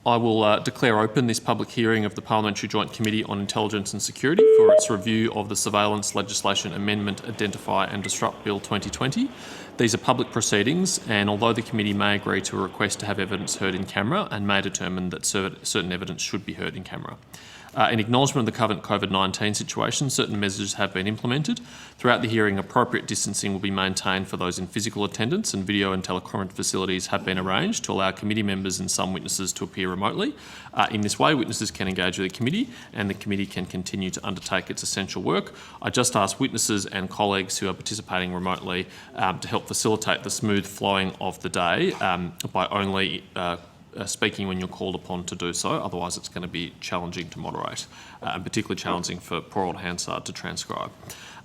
I will declare open this public hearing of the Parliamentary Joint Committee on Intelligence and Security for its review of the Surveillance Legislation Amendment Identify and Disrupt Bill 2020. These are public proceedings, and although the committee may agree to a request to have evidence heard in camera and may determine that certain evidence should be heard in camera. In acknowledgement of the current COVID-19 situation, certain measures have been implemented. Throughout the hearing, appropriate distancing will be maintained for those in physical attendance, and video and teleconference facilities have been arranged to allow committee members and some witnesses to appear remotely. In this way, witnesses can engage with the committee and the committee can continue to undertake its essential work. I just ask witnesses and colleagues who are participating remotely to help facilitate the smooth flowing of the day by only speaking when you're called upon to do so, otherwise it's going to be challenging to moderate, and particularly challenging for poor old Hansard to transcribe.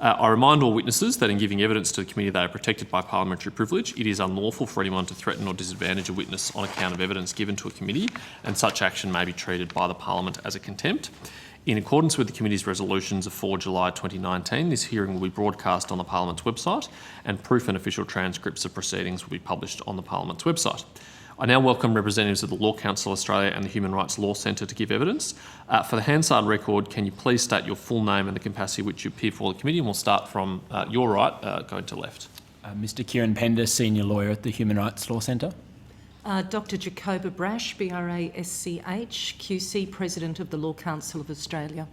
I remind all witnesses that in giving evidence to the committee they are protected by parliamentary privilege. It is unlawful for anyone to threaten or disadvantage a witness on account of evidence given to a committee, and such action may be treated by the Parliament as a contempt. In accordance with the committee's resolutions of 4 July 2019, this hearing will be broadcast on the Parliament's website, and proof and official transcripts of proceedings will be published on the Parliament's website. I now welcome representatives of the Law Council Australia and the Human Rights Law Centre to give evidence. For the Hansard record, can you please state your full name and the capacity which you appear before the committee? And we'll start from your right, going to left. Mr Kieran Pender, Senior Lawyer at the Human Rights Law Centre. Dr Jacoba Brash, BRASCH, QC, President of the Law Council of Australia.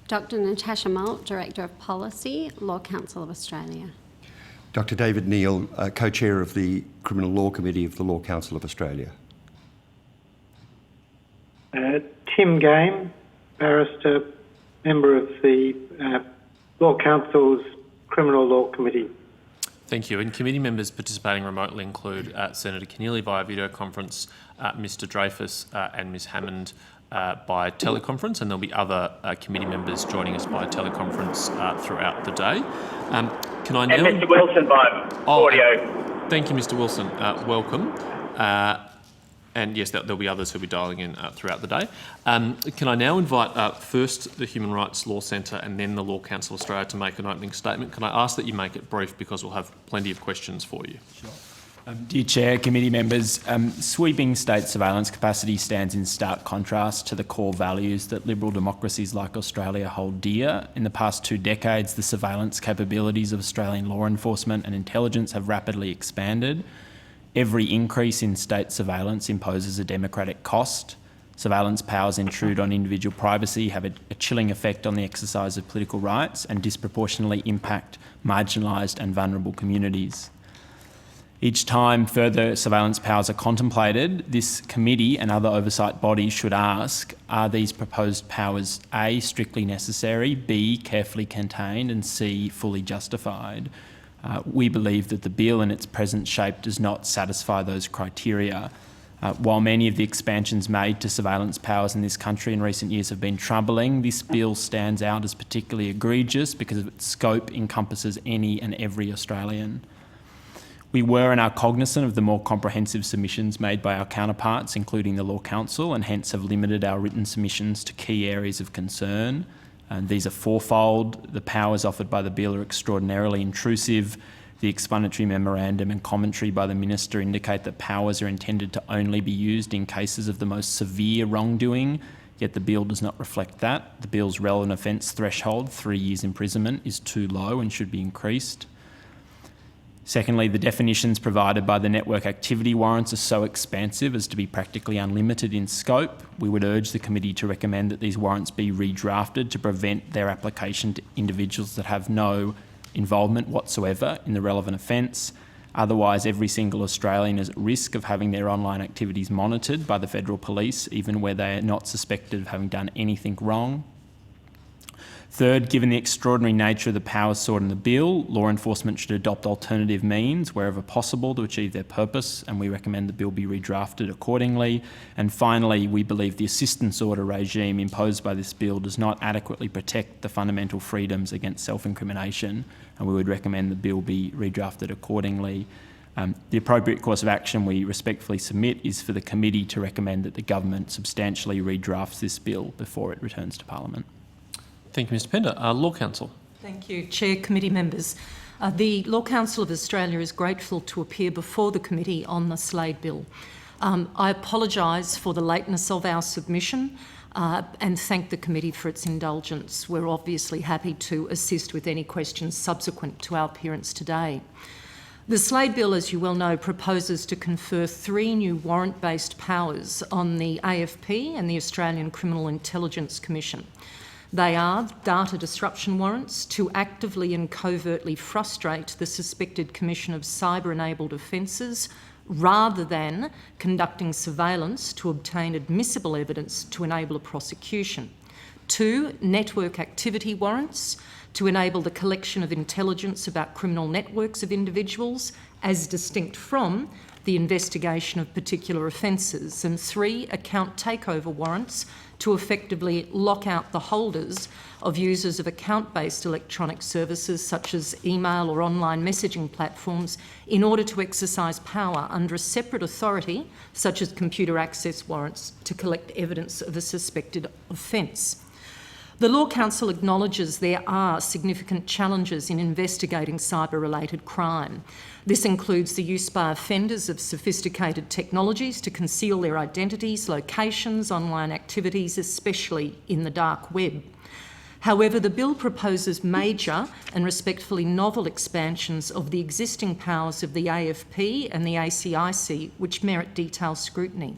Dr Natasha Malt, Director of Policy, Law Council of Australia. Dr David Neal, Co-Chair of the Criminal Law Committee of the Law Council of Australia. Tim Game, Barrister, Member of the Law Council's Criminal Law Committee. Thank you. And committee members participating remotely include Senator Keneally via video conference, Mr Dreyfus and Ms Hammond by teleconference, and there'll be other committee members joining us by teleconference throughout the day. Can I now... And Mr Wilson by audio. Thank you, Mr Wilson. Welcome. And yes, there'll be others who'll be dialling in throughout the day. Can I now invite first the Human Rights Law Centre and then the Law Council Australia to make an opening statement? Can I ask that you make it brief because we'll have plenty of questions for you. Sure. Dear Chair, committee members, sweeping state surveillance capacity stands in stark contrast to the core values that liberal democracies like Australia hold dear. In the past 2 decades, the surveillance capabilities of Australian law enforcement and intelligence have rapidly expanded. Every increase in state surveillance imposes a democratic cost. Surveillance powers intrude on individual privacy, have a chilling effect on the exercise of political rights, and disproportionately impact marginalised and vulnerable communities. Each time further surveillance powers are contemplated, this committee and other oversight bodies should ask, are these proposed powers A, strictly necessary, B, carefully contained, and C, fully justified? We believe that the bill in its present shape does not satisfy those criteria. While many of the expansions made to surveillance powers in this country in recent years have been troubling, this bill stands out as particularly egregious because of its scope encompasses any and every Australian. We were and are cognizant of the more comprehensive submissions made by our counterparts, including the Law Council, and hence have limited our written submissions to key areas of concern. And these are fourfold. The powers offered by the bill are extraordinarily intrusive. The explanatory memorandum and commentary by the Minister indicate that powers are intended to only be used in cases of the most severe wrongdoing, yet the bill does not reflect that. The bill's relevant offence threshold, 3 years imprisonment, is too low and should be increased. Secondly, the definitions provided by the network activity warrants are so expansive as to be practically unlimited in scope. We would urge the committee to recommend that these warrants be redrafted to prevent their application to individuals that have no involvement whatsoever in the relevant offence. Otherwise, every single Australian is at risk of having their online activities monitored by the Federal Police, even where they are not suspected of having done anything wrong. Third, given the extraordinary nature of the powers sought in the bill, law enforcement should adopt alternative means wherever possible to achieve their purpose, and we recommend the bill be redrafted accordingly. And finally, we believe the assistance order regime imposed by this bill does not adequately protect the fundamental freedoms against self-incrimination, and we would recommend the bill be redrafted accordingly. The appropriate course of action we respectfully submit is for the committee to recommend that the government substantially redrafts this bill before it returns to Parliament. Thank you, Mr Pender. Law Council. Thank you, Chair, committee members. The Law Council of Australia is grateful to appear before the committee on the Slade Bill. I apologise for the lateness of our submission and thank the committee for its indulgence. We're obviously happy to assist with any questions subsequent to our appearance today. The Slade Bill, as you well know, proposes to confer 3 new warrant-based powers on the AFP and the Australian Criminal Intelligence Commission. They are data disruption warrants to actively and covertly frustrate the suspected commission of cyber-enabled offences rather than conducting surveillance to obtain admissible evidence to enable a prosecution. 2, network activity warrants to enable the collection of intelligence about criminal networks of individuals as distinct from the investigation of particular offences. And 3, account takeover warrants to effectively lock out the holders of users of account-based electronic services such as email or online messaging platforms in order to exercise power under a separate authority such as computer access warrants to collect evidence of a suspected offence. The Law Council acknowledges there are significant challenges in investigating cyber-related crime. This includes the use by offenders of sophisticated technologies to conceal their identities, locations, online activities, especially in the dark web. However, the bill proposes major and respectfully novel expansions of the existing powers of the AFP and the ACIC, which merit detailed scrutiny.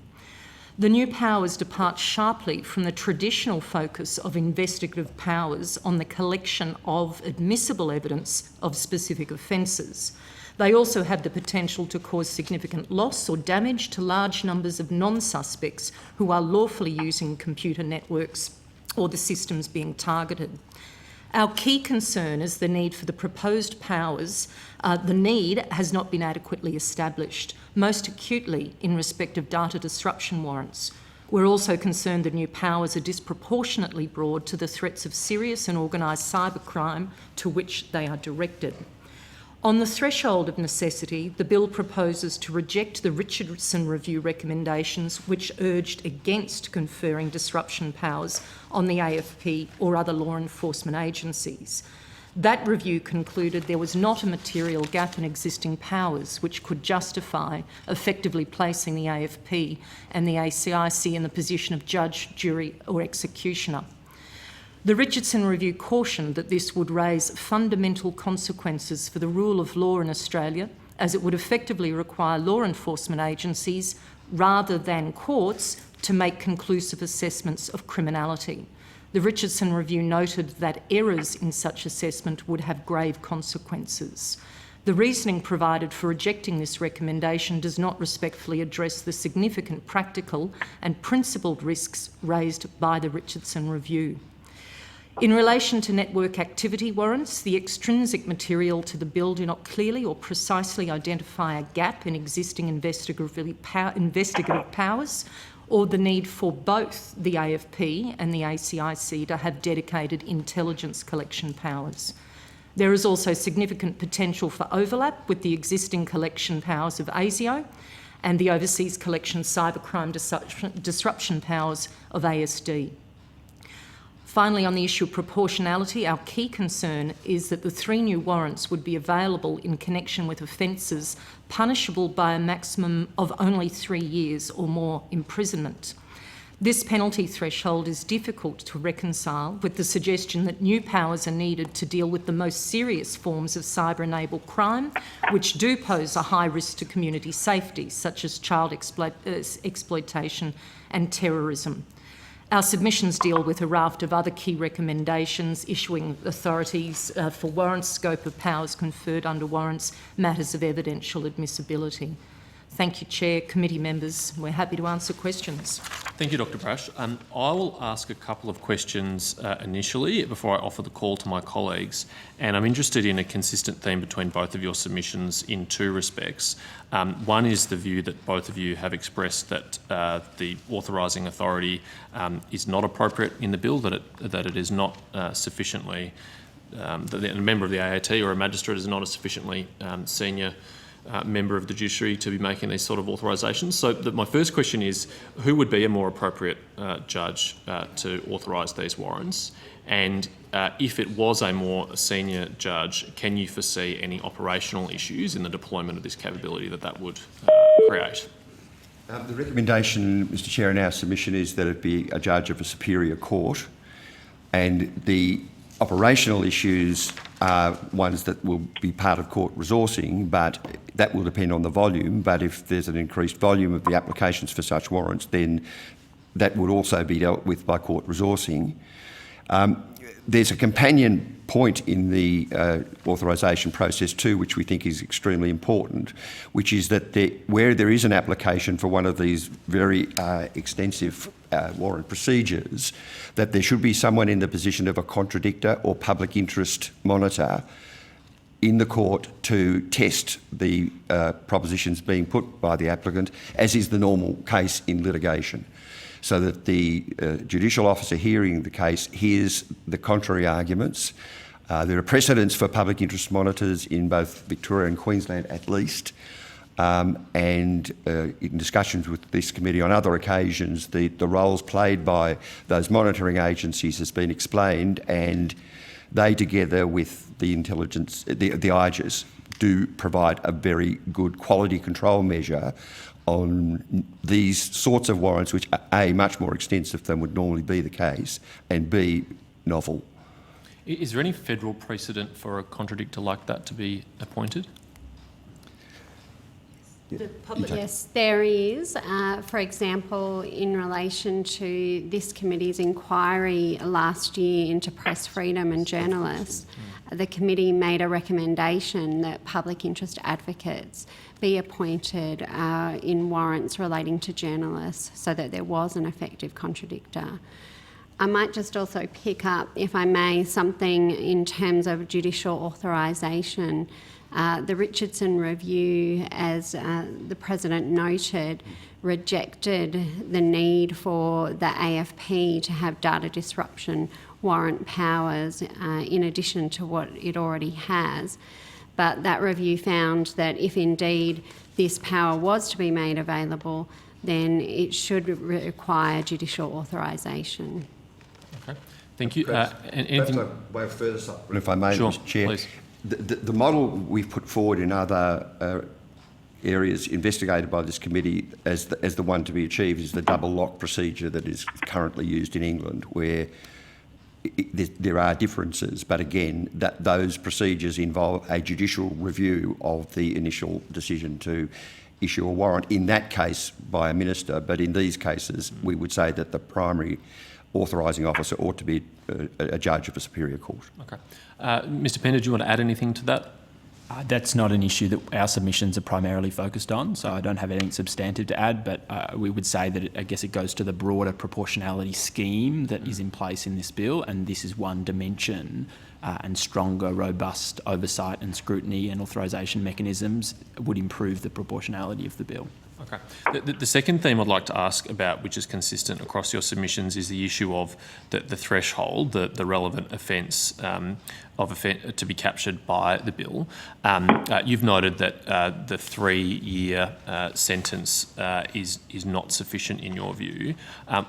The new powers depart sharply from the traditional focus of investigative powers on the collection of admissible evidence of specific offences. They also have the potential to cause significant loss or damage to large numbers of non-suspects who are lawfully using computer networks or the systems being targeted. Our key concern is the need for the proposed powers. The need has not been adequately established, most acutely in respect of data disruption warrants. We're also concerned that new powers are disproportionately broad to the threats of serious and organised cybercrime to which they are directed. On the threshold of necessity, the bill proposes to reject the Richardson Review recommendations which urged against conferring disruption powers on the AFP or other law enforcement agencies. That review concluded there was not a material gap in existing powers which could justify effectively placing the AFP and the ACIC in the position of judge, jury or executioner. The Richardson Review cautioned that this would raise fundamental consequences for the rule of law in Australia, as it would effectively require law enforcement agencies rather than courts to make conclusive assessments of criminality. The Richardson Review noted that errors in such assessment would have grave consequences. The reasoning provided for rejecting this recommendation does not respectfully address the significant practical and principled risks raised by the Richardson Review. In relation to network activity warrants, the extrinsic material to the bill do not clearly or precisely identify a gap in existing investigative powers or the need for both the AFP and the ACIC to have dedicated intelligence collection powers. There is also significant potential for overlap with the existing collection powers of ASIO and the overseas collection cybercrime disruption powers of ASD. Finally, on the issue of proportionality, our key concern is that the 3 new warrants would be available in connection with offences punishable by a maximum of only 3 years or more imprisonment. This penalty threshold is difficult to reconcile with the suggestion that new powers are needed to deal with the most serious forms of cyber-enabled crime, which do pose a high risk to community safety, such as child exploitation and terrorism. Our submissions deal with a raft of other key recommendations, issuing authorities for warrants, scope of powers conferred under warrants, matters of evidential admissibility. Thank you, Chair, committee members. We're happy to answer questions. Thank you, Dr Brash. I will ask a couple of questions initially before I offer the call to my colleagues. And I'm interested in a consistent theme between both of your submissions in 2 respects. One is the view that both of you have expressed that the authorising authority is not appropriate in the bill, that it is not sufficiently, that a member of the AAT or a magistrate is not a sufficiently senior member of the judiciary to be making these sort of authorisations. So my first question is, who would be a more appropriate judge to authorise these warrants? And if it was a more senior judge, can you foresee any operational issues in the deployment of this capability that would create? The recommendation, Mr Chair, in our submission is that it be a judge of a superior court, and the operational issues are ones that will be part of court resourcing, but that will depend on the volume. But if there's an increased volume of the applications for such warrants, then that would also be dealt with by court resourcing. There's a companion point in the authorisation process too, which we think is extremely important, which is that where there is an application for one of these very extensive warrant procedures, that there should be someone in the position of a contradictor or public interest monitor in the court to test the propositions being put by the applicant, as is the normal case in litigation, so that the judicial officer hearing the case hears the contrary arguments. There are precedents for public interest monitors in both Victoria and Queensland at least, and in discussions with this committee on other occasions, the roles played by those monitoring agencies has been explained, and they, together with the intelligence, the IGES, do provide a very good quality control measure on these sorts of warrants, which are A, much more extensive than would normally be the case, and B, novel. Is there any federal precedent for a contradictor like that to be appointed? Yes, there is. For example, in relation to this committee's inquiry last year into press freedom and journalists, the committee made a recommendation that public interest advocates be appointed in warrants relating to journalists so that there was an effective contradictor. I might just also pick up, if I may, something in terms of judicial authorisation. The Richardson Review, as the President noted, rejected the need for the AFP to have data disruption warrant powers in addition to what it already has. But that review found that if indeed this power was to be made available, then it should require judicial authorisation. Okay, thank you. Perhaps a way of further supplement, if I may, sure, Mr Chair. Please. The model we've put forward in other areas investigated by this committee as the one to be achieved is the double lock procedure that is currently used in England, where there are differences, but again, those procedures involve a judicial review of the initial decision to issue a warrant, in that case by a minister, but in these cases we would say that the primary authorising officer ought to be a judge of a superior court. Okay. Mr Pender, do you want to add anything to that? That's not an issue that our submissions are primarily focused on, so I don't have anything substantive to add, but we would say that I guess it goes to the broader proportionality scheme that is in place in this bill, and this is one dimension, and stronger, robust oversight and scrutiny and authorisation mechanisms would improve the proportionality of the bill. Okay. The second theme I'd like to ask about, which is consistent across your submissions, is the issue of the threshold, the relevant offence to be captured by the bill. You've noted that the 3-year sentence is not sufficient in your view.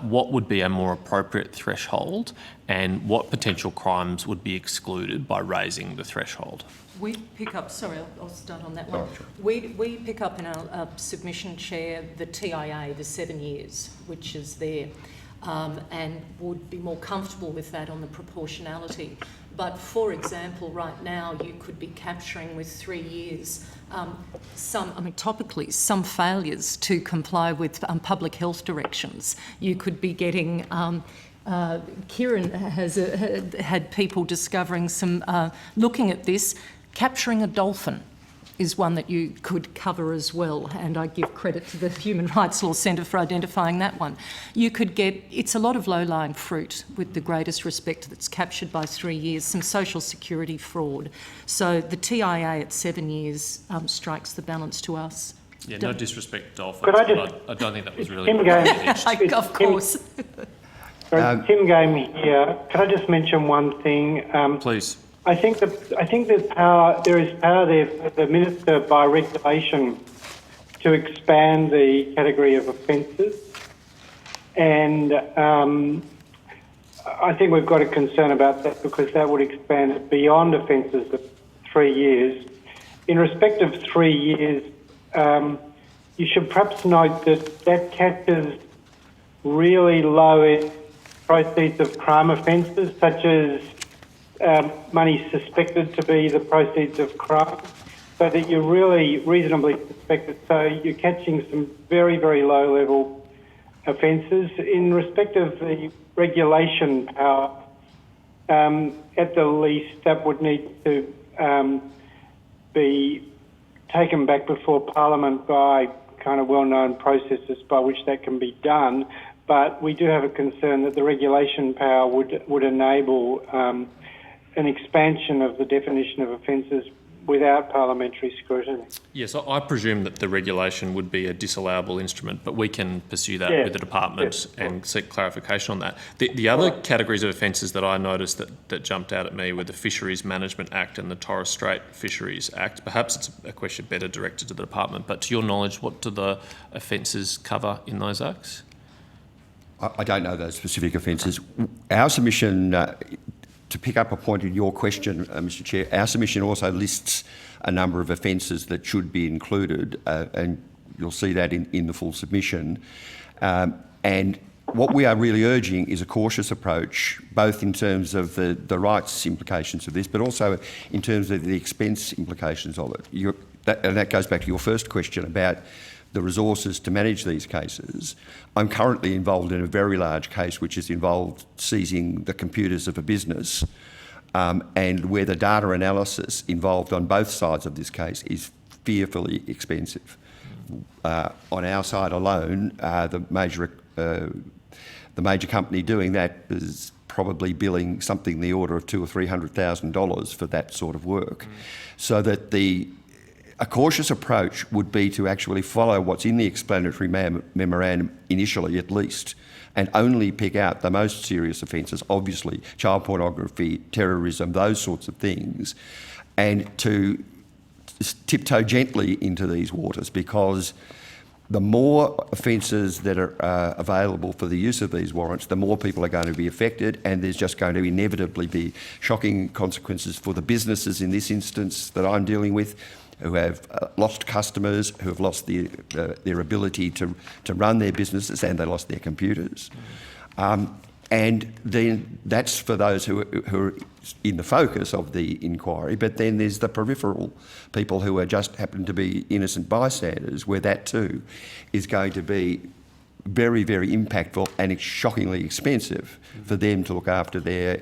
What would be a more appropriate threshold, and what potential crimes would be excluded by raising the threshold? We pick up, sorry, I'll start on that one. We pick up in our submission, Chair, the TIA, the 7 years, which is there, and would be more comfortable with that on the proportionality. But for example, right now you could be capturing with 3 years topically, some failures to comply with public health directions. You could be getting Kieran has had people discovering some, looking at this, capturing a dolphin is one that you could cover as well, and I give credit to the Human Rights Law Centre for identifying that one. You could get, it's a lot of low-lying fruit, with the greatest respect, that's captured by 3 years, some social security fraud. So the TIA at 7 years strikes the balance to us. Yeah, no disrespect to dolphins, Could I just- but I don't think that was really... Tim Game. Of course. Tim Game here. Can I just mention one thing? Please. I think there's power. There is power there for the minister by regulation to expand the category of offences, and I think we've got a concern about that because that would expand it beyond offences of 3 years. In respect of 3 years, you should perhaps note that catches really low proceeds of crime offences, such as money suspected to be the proceeds of crime, so that you're really reasonably suspected. So you're catching some very, very low-level offences. In respect of the regulation power, at the least, that would need to be taken back before Parliament by kind of well-known processes by which that can be done. But we do have a concern that the regulation power would enable an expansion of the definition of offences without parliamentary scrutiny. Yes, I presume that the regulation would be a disallowable instrument, but we can pursue that with the department and seek clarification on that. The other categories of offences that I noticed that jumped out at me were the Fisheries Management Act and the Torres Strait Fisheries Act. Perhaps it's a question better directed to the department, but to your knowledge, what do the offences cover in those acts? I don't know those specific offences. Our submission, to pick up a point in your question, Mr Chair, our submission also lists a number of offences that should be included, and you'll see that in the full submission. And what we are really urging is a cautious approach, both in terms of the rights implications of this, but also in terms of the expense implications of it. And that goes back to your first question about the resources to manage these cases. I'm currently involved in a very large case which has involved seizing the computers of a business, and where the data analysis involved on both sides of this case is fearfully expensive. On our side alone, the major company doing that is probably billing something in the order of $200,000 or $300,000 for that sort of work. So that a cautious approach would be to actually follow what's in the explanatory memorandum initially, at least, and only pick out the most serious offences, obviously child pornography, terrorism, those sorts of things, and to tiptoe gently into these waters, because the more offences that are available for the use of these warrants, the more people are going to be affected, and there's just going to inevitably be shocking consequences for the businesses in this instance that I'm dealing with, who have lost customers, who have lost their ability to run their businesses, and they lost their computers. And then that's for those who are in the focus of the inquiry, but then there's the peripheral people who are just happen to be innocent bystanders, where that too is going to be very, very impactful and shockingly expensive for them to look after their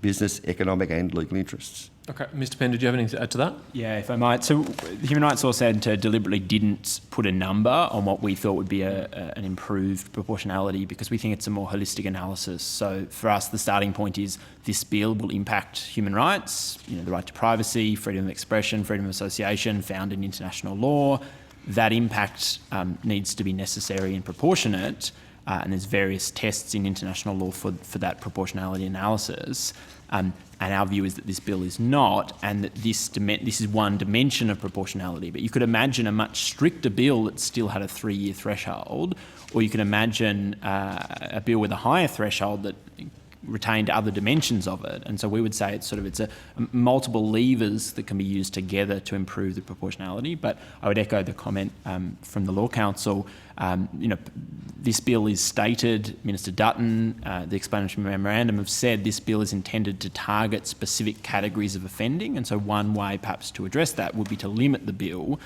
business, economic and legal interests. Okay, Mr Penn, did you have anything to add to that? Yeah, if I might. So the Human Rights Law Centre deliberately didn't put a number on what we thought would be an improved proportionality, because we think it's a more holistic analysis. So for us, the starting point is this bill will impact human rights, the right to privacy, freedom of expression, freedom of association, found in international law. That impact needs to be necessary and proportionate, and there's various tests in international law for that proportionality analysis. And our view is that this bill is not, and that this is one dimension of proportionality. But you could imagine a much stricter bill that still had a 3-year threshold, or you can imagine a bill with a higher threshold that retained other dimensions of it. And so we would say it's a multiple levers that can be used together to improve the proportionality. But I would echo the comment from the Law Council. This bill is stated, Minister Dutton, the explanatory memorandum have said this bill is intended to target specific categories of offending. And so one way perhaps to address that would be to limit the bill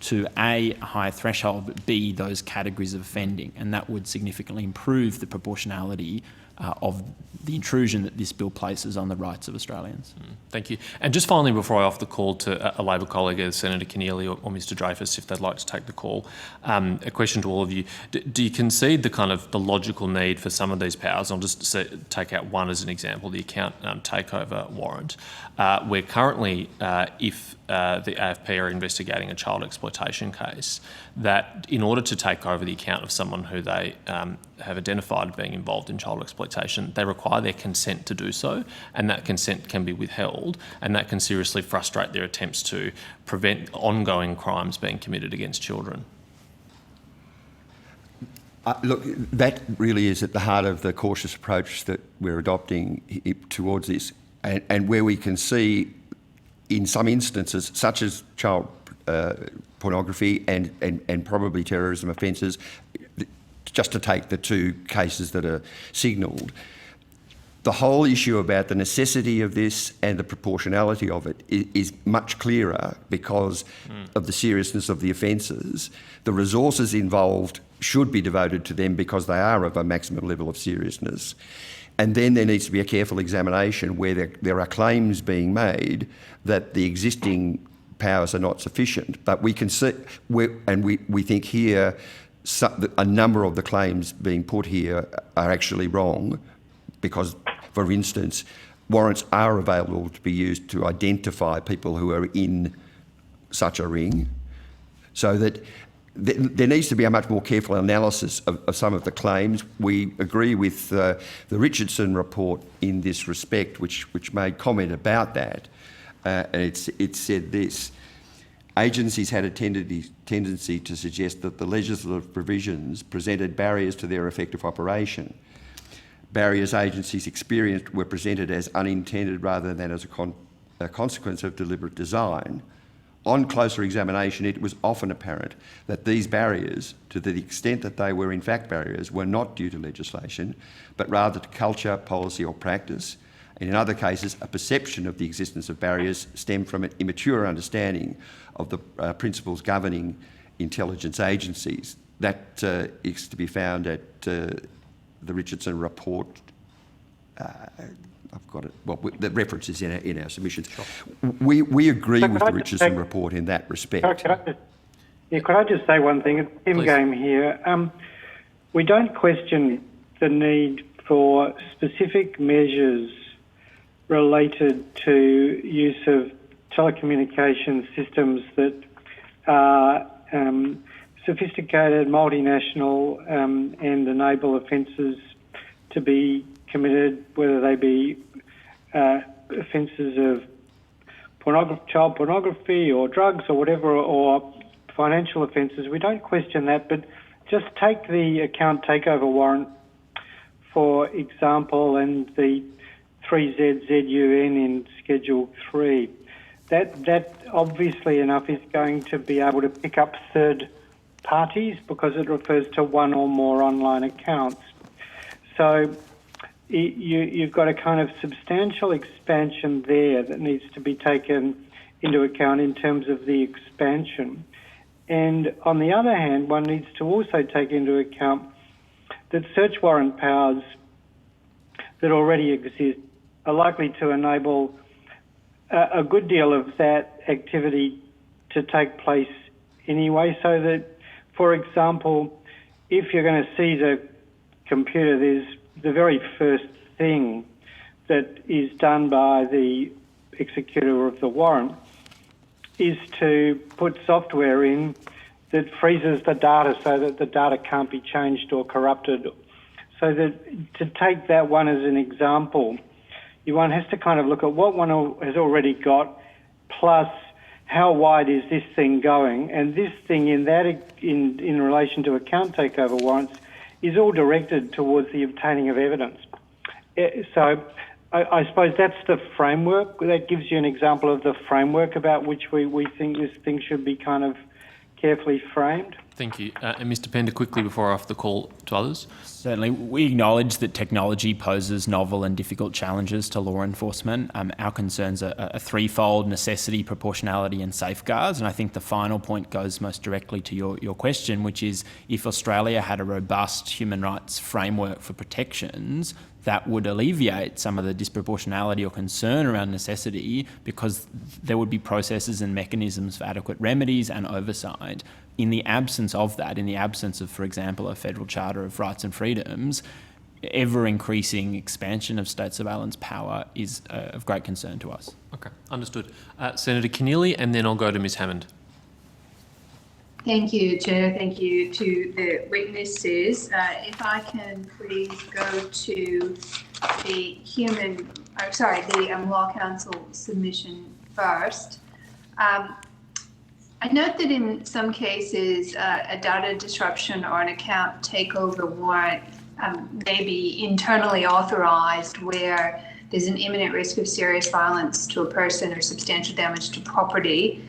to A, a higher threshold, but B, those categories of offending. And that would significantly improve the proportionality of the intrusion that this bill places on the rights of Australians. Thank you. And just finally, before I offer the call to a Labor colleague, Senator Keneally or Mr Dreyfus, if they'd like to take the call, a question to all of you. Do you concede the logical need for some of these powers? I'll just take out one as an example, the account takeover warrant, where currently, if the AFP are investigating a child exploitation case, that in order to take over the account of someone who they have identified being involved in child exploitation, they require their consent to do so, and that consent can be withheld, and that can seriously frustrate their attempts to prevent ongoing crimes being committed against children. Look, that really is at the heart of the cautious approach that we're adopting towards this, and where we can see in some instances, such as child pornography and probably terrorism offences, just to take the two cases that are signalled. The whole issue about the necessity of this and the proportionality of it is much clearer because of the seriousness of the offences. The resources involved should be devoted to them because they are of a maximum level of seriousness. And then there needs to be a careful examination where there are claims being made that the existing powers are not sufficient. But we can see, we think here, a number of the claims being put here are actually wrong because, for instance, warrants are available to be used to identify people who are in such a ring, so that there needs to be a much more careful analysis of some of the claims. We agree with the Richardson report in this respect, which made comment about that, and it said this: agencies had a tendency to suggest that the legislative provisions presented barriers to their effective operation. Barriers agencies experienced were presented as unintended rather than as a consequence of deliberate design. On closer examination, it was often apparent that these barriers, to the extent that they were in fact barriers, were not due to legislation, but rather to culture, policy or practice. And in other cases, a perception of the existence of barriers stemmed from an immature understanding of the principles governing intelligence agencies. That is to be found at the Richardson report. I've got it. Well, the reference is in our submissions. Sure. We agree with the Richardson report in that respect. Could I just say one thing? It's Tim Game here. We don't question the need for specific measures related to use of telecommunication systems that are sophisticated, multinational, and enable offences to be committed, whether they be offences of child pornography or drugs or whatever, or financial offences. We don't question that, but just take the account takeover warrant, for example, and the 3ZZUN in Schedule 3. That obviously enough is going to be able to pick up third parties because it refers to one or more online accounts. So you've got a kind of substantial expansion there that needs to be taken into account in terms of the expansion. And on the other hand, one needs to also take into account that search warrant powers that already exist are likely to enable a good deal of that activity to take place anyway, so that, for example, if you're going to seize a computer, there's the very first thing that is done by the executor of the warrant is to put software in that freezes the data so that the data can't be changed or corrupted. So that, to take that one as an example, one has to kind of look at what one has already got, plus how wide is this thing going. And this thing in relation to account takeover warrants is all directed towards the obtaining of evidence. So I suppose that's the framework. That gives you an example of the framework about which we think this thing should be kind of carefully framed. Thank you. And Mr. Pender, quickly before I offer the call to others. Certainly. We acknowledge that technology poses novel and difficult challenges to law enforcement. Our concerns are threefold: necessity, proportionality and safeguards. And I think the final point goes most directly to your question, which is if Australia had a robust human rights framework for protections, that would alleviate some of the disproportionality or concern around necessity, because there would be processes and mechanisms for adequate remedies and oversight. In the absence of that, in the absence of, for example, a federal charter of rights and freedoms, ever-increasing expansion of state surveillance power is of great concern to us. Okay, understood. Senator Keneally, and then I'll go to Ms Hammond. Thank you, Chair. Thank you to the witnesses. If I can please go to the Law Council submission first. I note that in some cases, a data disruption or an account takeover warrant may be internally authorised where there's an imminent risk of serious violence to a person or substantial damage to property.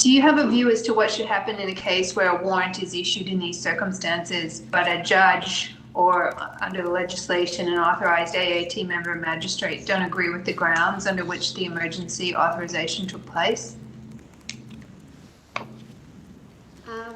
Do you have a view as to what should happen in a case where a warrant is issued in these circumstances, but a judge or under the legislation an authorised AAT member or magistrate don't agree with the grounds under which the emergency authorisation took place?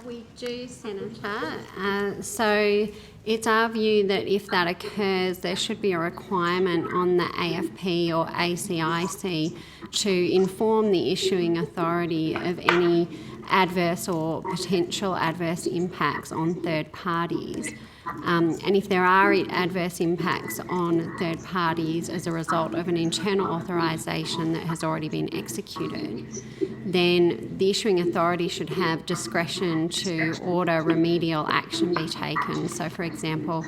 We do, Senator. So it's our view that if that occurs, there should be a requirement on the AFP or ACIC to inform the issuing authority of any adverse or potential adverse impacts on third parties. And if there are adverse impacts on third parties as a result of an internal authorisation that has already been executed, then the issuing authority should have discretion to order remedial action be taken. So, for example,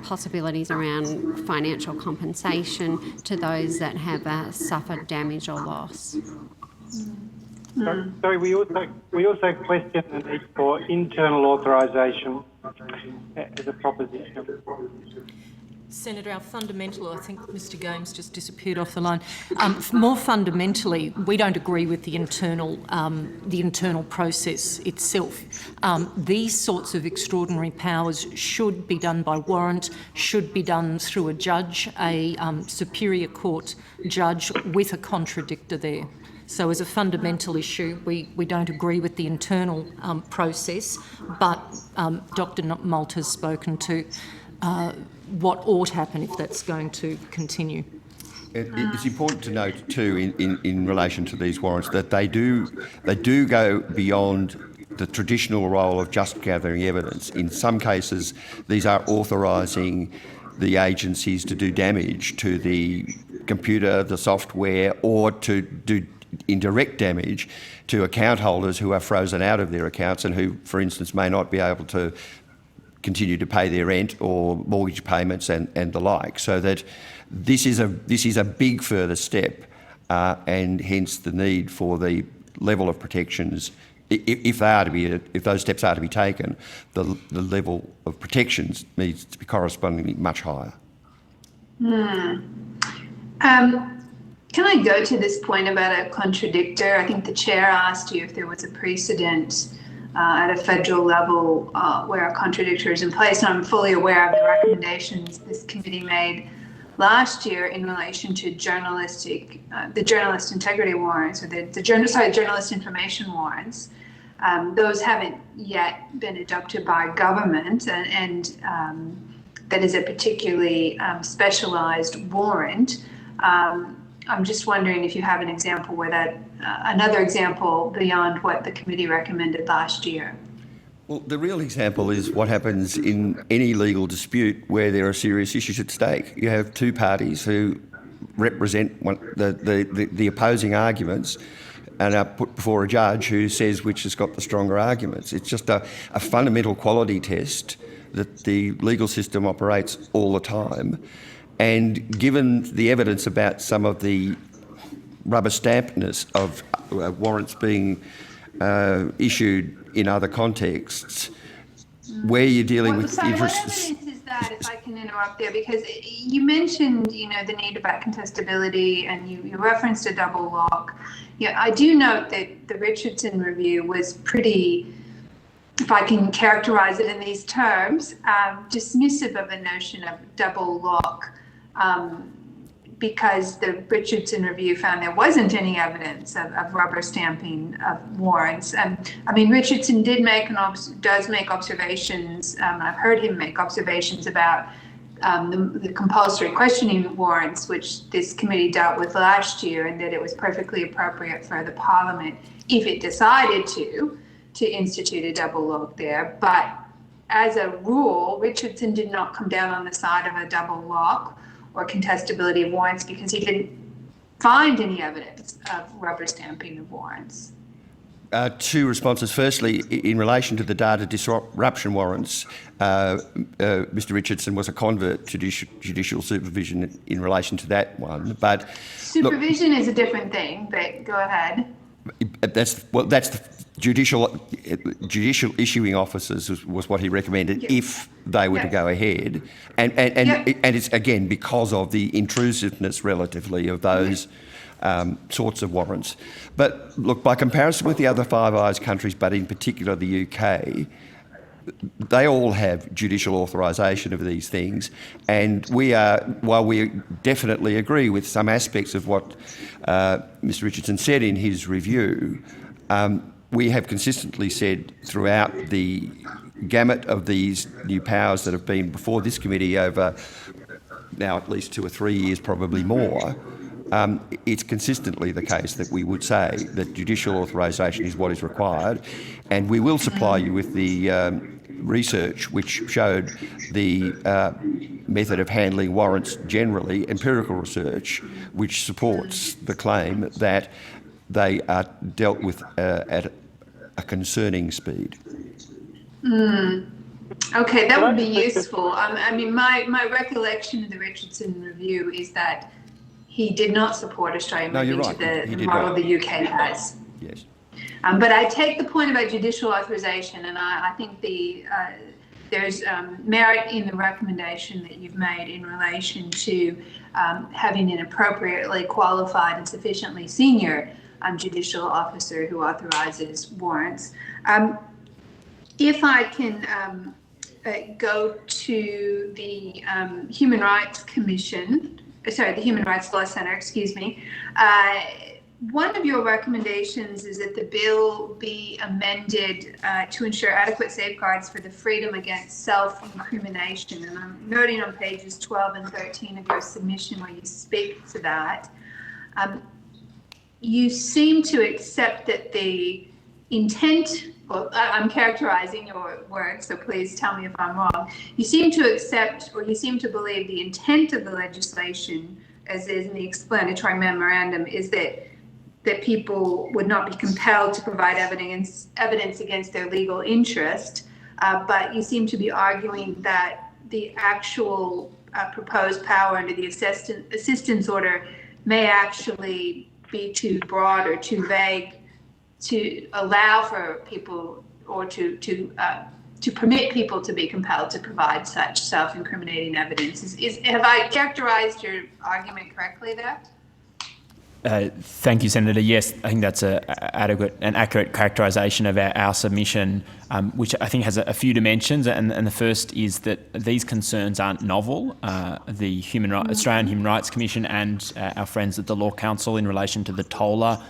possibilities around financial compensation to those that have suffered damage or loss. Sorry, we also question the need for internal authorisation as a proposition. Senator, our fundamental, I think Mr Games just disappeared off the line. More fundamentally, we don't agree with the internal process itself. These sorts of extraordinary powers should be done by warrant, should be done through a judge, a superior court judge with a contradictor there. So as a fundamental issue, we don't agree with the internal process, but Dr Moult has spoken to what ought happen if that's going to continue. It's important to note too, in relation to these warrants, that they do go beyond the traditional role of just gathering evidence. In some cases, these are authorising the agencies to do damage to the computer, the software, or to do indirect damage to account holders who are frozen out of their accounts and who, for instance, may not be able to continue to pay their rent or mortgage payments and the like. So that this is a big further step, and hence the need for the level of protections. If those steps are to be taken, the level of protections needs to be correspondingly much higher. Can I go to this point about a contradictor? I think the chair asked you if there was a precedent at a federal level where a contradictor is in place. And I'm fully aware of the recommendations this committee made last year in relation to the journalist integrity warrants, or the journalist information warrants. Those haven't yet been adopted by government, and that is a particularly specialised warrant. I'm just wondering if you have an example where that, another example beyond what the committee recommended last year. Well, the real example is what happens in any legal dispute where there are serious issues at stake. You have two parties who represent the opposing arguments and are put before a judge who says which has got the stronger arguments. It's just a fundamental quality test that the legal system operates all the time. And given the evidence about some of the rubber stampedness of warrants being issued in other contexts, where you're dealing with interests. What evidence is that, if I can interrupt there? Because you mentioned, the need about contestability, and you referenced a double lock. Yeah, I do note that the Richardson review was pretty, if I can characterise it in these terms, dismissive of a notion of double lock. Because the Richardson review found there wasn't any evidence of rubber stamping of warrants. Richardson does make observations. I've heard him make observations about the compulsory questioning warrants, which this committee dealt with last year, and that it was perfectly appropriate for the Parliament, if it decided to institute a double lock there. But as a rule, Richardson did not come down on the side of a double lock or contestability of warrants because he didn't find any evidence of rubber stamping of warrants. Two responses. Firstly, in relation to the data disruption warrants, Mr Richardson was a convert to judicial supervision in relation to that one. But supervision is a different thing, but go ahead. That's the judicial issuing officers was what he recommended, yes, if they were to go ahead, and it's again because of the intrusiveness relatively of those sorts of warrants. But look, by comparison with the other Five Eyes countries, but in particular the UK, they all have judicial authorisation of these things, and while we definitely agree with some aspects of what Mr. Richardson said in his review, we have consistently said throughout the gamut of these new powers that have been before this committee over now at least 2 or 3 years, probably more, it's consistently the case that we would say that judicial authorisation is what is required, and we will supply you with the research which showed the method of handling warrants generally, empirical research, which supports the claim that they are dealt with at a concerning speed. Okay, that would be useful. I mean, my recollection of the Richardson review is that he did not support Australia moving to the model the UK has. Yes. But I take the point about judicial authorisation, and I think there's merit in the recommendation that you've made in relation to having an appropriately qualified and sufficiently senior judicial officer who authorises warrants. If I can go to the Human Rights Commission, the Human Rights Law Centre, excuse me. One of your recommendations is that the bill be amended to ensure adequate safeguards for the freedom against self-incrimination. And I'm noting on pages 12 and 13 of your submission where you speak to that. You seem to accept that the intent, well, I'm characterizing your words, so please tell me if I'm wrong. You seem to accept, or you seem to believe, the intent of the legislation, as is in the explanatory memorandum, is that people would not be compelled to provide evidence against their legal interest, but you seem to be arguing that the actual proposed power under the assistance order may actually be too broad or too vague to allow for people or to permit people to be compelled to provide such self-incriminating evidence. Have I characterized your argument correctly there? Thank you, Senator. Yes, I think that's an accurate characterisation of our submission, which I think has a few dimensions. And the first is that these concerns aren't novel. The Australian Human Rights Commission and our friends at the Law Council in relation to the TOLA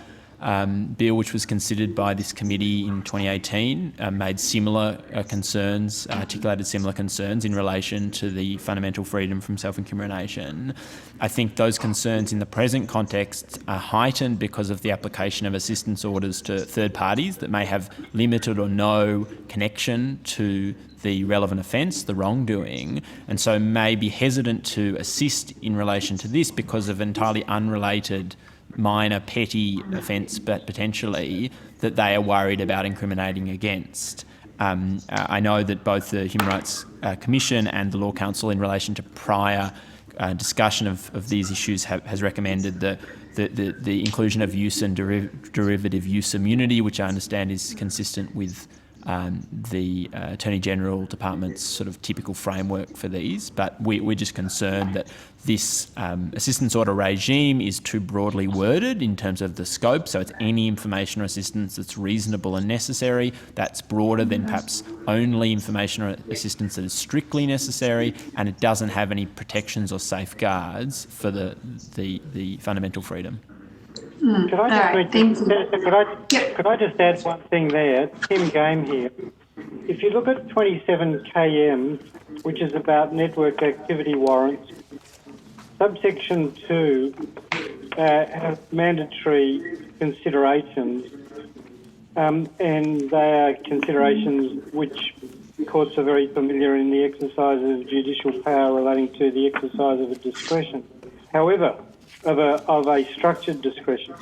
bill, which was considered by this committee in 2018, made similar concerns, articulated similar concerns in relation to the fundamental freedom from self-incrimination. I think those concerns in the present context are heightened because of the application of assistance orders to third parties that may have limited or no connection to the relevant offence, the wrongdoing, and so may be hesitant to assist in relation to this because of entirely unrelated minor petty offence, but potentially that they are worried about incriminating against. I know that both the Human Rights Commission and the Law Council, in relation to prior discussion of these issues, has recommended the inclusion of use and derivative use immunity, which I understand is consistent with the Attorney General Department's sort of typical framework for these, but we're just concerned that this assistance order regime is too broadly worded in terms of the scope, so it's any information or assistance that's reasonable and necessary. That's broader than perhaps only information or assistance that is strictly necessary, and it doesn't have any protections or safeguards for the fundamental freedom. Could I just add one thing there? Tim Game here. If you look at 27 KM, which is about network activity warrants, subsection 2 has mandatory considerations, and they are considerations which courts are very familiar in the exercise of judicial power relating to the exercise of a discretion. However, of a structured discretion.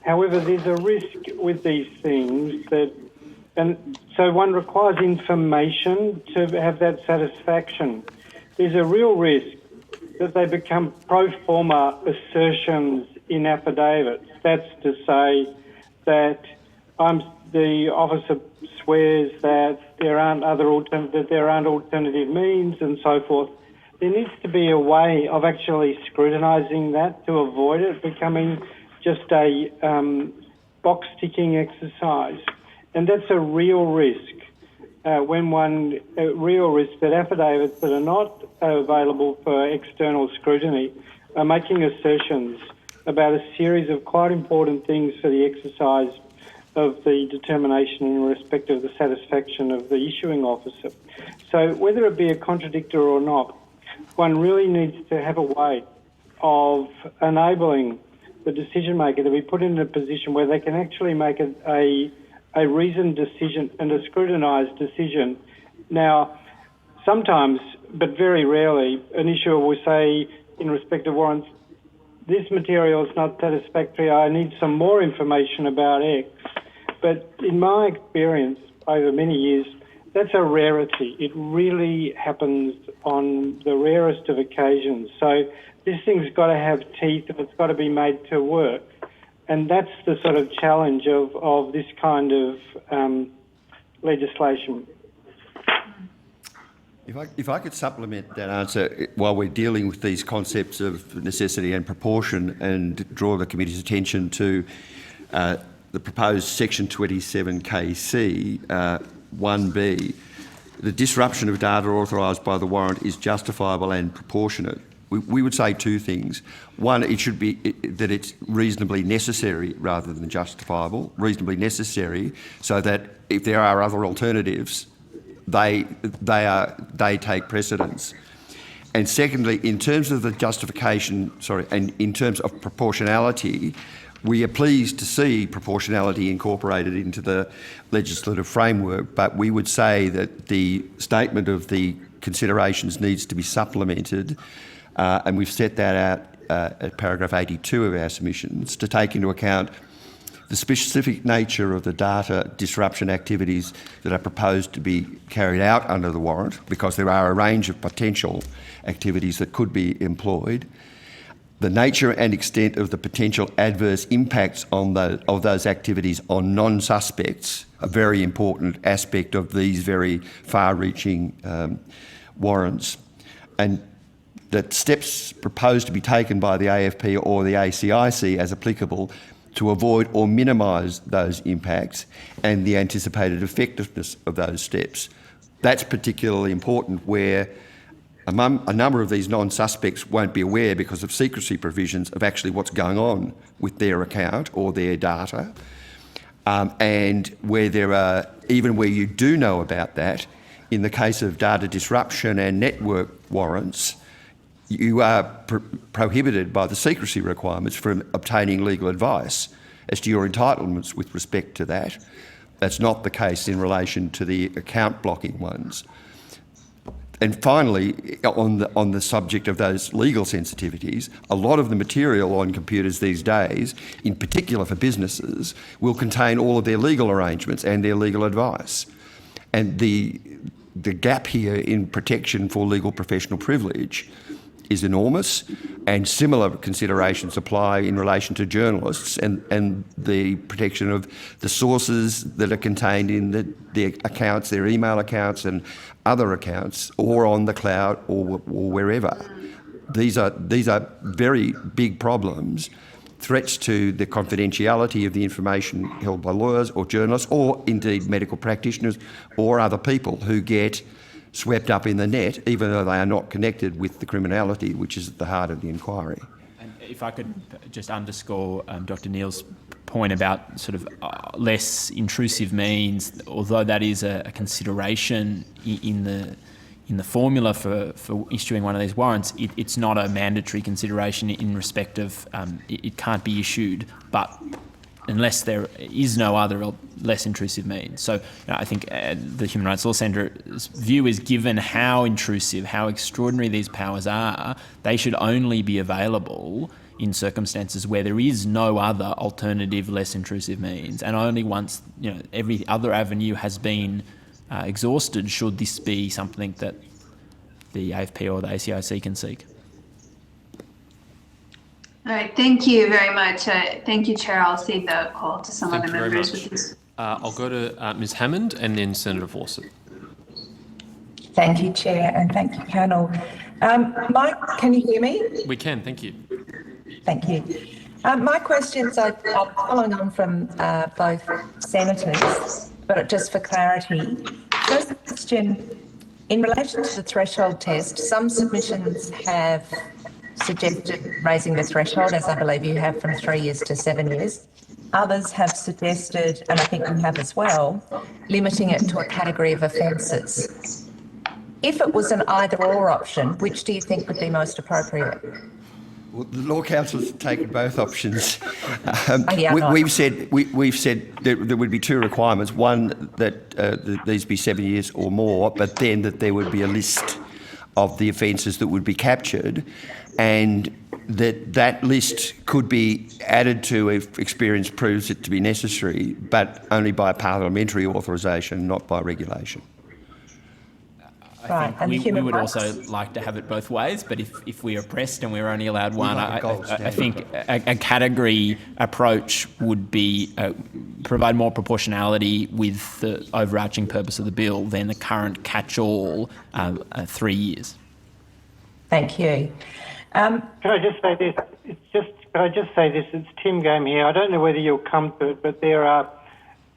However, there's a risk with these things and so one requires information to have that satisfaction. There's a real risk that they become pro forma assertions in affidavits. That's to say that the officer swears that there aren't alternative means and so forth. There needs to be a way of actually scrutinising that to avoid it becoming just a box-ticking exercise. And that's a real risk. Real risk that affidavits that are not available for external scrutiny are making assertions about a series of quite important things for the exercise of the determination in respect of the satisfaction of the issuing officer. So whether it be a contradictor or not, one really needs to have a way of enabling the decision maker to be put in a position where they can actually make a reasoned decision and a scrutinised decision. Now, sometimes, but very rarely, an issuer will say in respect of warrants, this material is not satisfactory, I need some more information about X. But in my experience over many years, that's a rarity. It really happens on the rarest of occasions. So this thing's got to have teeth and it's got to be made to work. And that's the sort of challenge of this kind of legislation. If I could supplement that answer while we're dealing with these concepts of necessity and proportion, and draw the committee's attention to the proposed Section 27KC 1B, the disruption of data authorised by the warrant is justifiable and proportionate. We would say two things. One, it should be that it's reasonably necessary rather than justifiable. Reasonably necessary, so that if there are other alternatives, they take precedence. And secondly, in terms of the justification, and in terms of proportionality, we are pleased to see proportionality incorporated into the legislative framework, but we would say that the statement of the considerations needs to be supplemented, and we've set that out at paragraph 82 of our submissions, to take into account the specific nature of the data disruption activities that are proposed to be carried out under the warrant, because there are a range of potential activities that could be employed, the nature and extent of the potential adverse impacts of those activities on non-suspects, a very important aspect of these very far-reaching warrants, and that steps proposed to be taken by the AFP or the ACIC as applicable to avoid or minimise those impacts, and the anticipated effectiveness of those steps. That's particularly important where a number of these non-suspects won't be aware, because of secrecy provisions, of actually what's going on with their account or their data. And where there are, even where you do know about that, in the case of data disruption and network warrants, you are prohibited by the secrecy requirements from obtaining legal advice as to your entitlements with respect to that. That's not the case in relation to the account blocking ones. And finally, on the subject of those legal sensitivities, a lot of the material on computers these days, in particular for businesses, will contain all of their legal arrangements and their legal advice. And the gap here in protection for legal professional privilege is enormous, and similar considerations apply in relation to journalists and the protection of the sources that are contained in their accounts, their email accounts and other accounts, or on the cloud or wherever. These are very big problems, threats to the confidentiality of the information held by lawyers or journalists, or indeed medical practitioners or other people who get swept up in the net, even though they are not connected with the criminality which is at the heart of the inquiry. And if I could just underscore Dr. Neal's point about sort of less intrusive means, although that is a consideration in the formula for issuing one of these warrants, it's not a mandatory consideration in respect of it can't be issued, but unless there is no other less intrusive means. So I think the Human Rights Law Centre's view is, given how intrusive, how extraordinary these powers are, they should only be available in circumstances where there is no other alternative, less intrusive means, and only once every other avenue has been exhausted should this be something that the AFP or the ACIC can seek. All right, thank you very much. Thank you, Chair. I'll cede the call to some of the members with this. I'll go to Ms Hammond and then Senator Fawcett. Thank you, Chair, and thank you, Colonel. Mike, can you hear me? We can, thank you. Thank you. My questions are following on from both senators, but just for clarity. First question, in relation to the threshold test, some submissions have suggested raising the threshold, as I believe you have, from 3 years to 7 years. Others have suggested, and I think you have as well, limiting it to a category of offences. If it was an either-or option, which do you think would be most appropriate? Well, the Law Council has taken both options. We've said there would be two requirements. One, that these be 7 years or more, but then that there would be a list of the offences that would be captured, and that list could be added to if experience proves it to be necessary, but only by parliamentary authorisation, not by regulation. I think we would also like to have it both ways, but if we are pressed and we're only allowed one, I think a category approach would be provide more proportionality with the overarching purpose of the bill than the current catch-all 3 years. Thank you. Can I just say this? It's Tim Game here. I don't know whether you'll come to it, but there are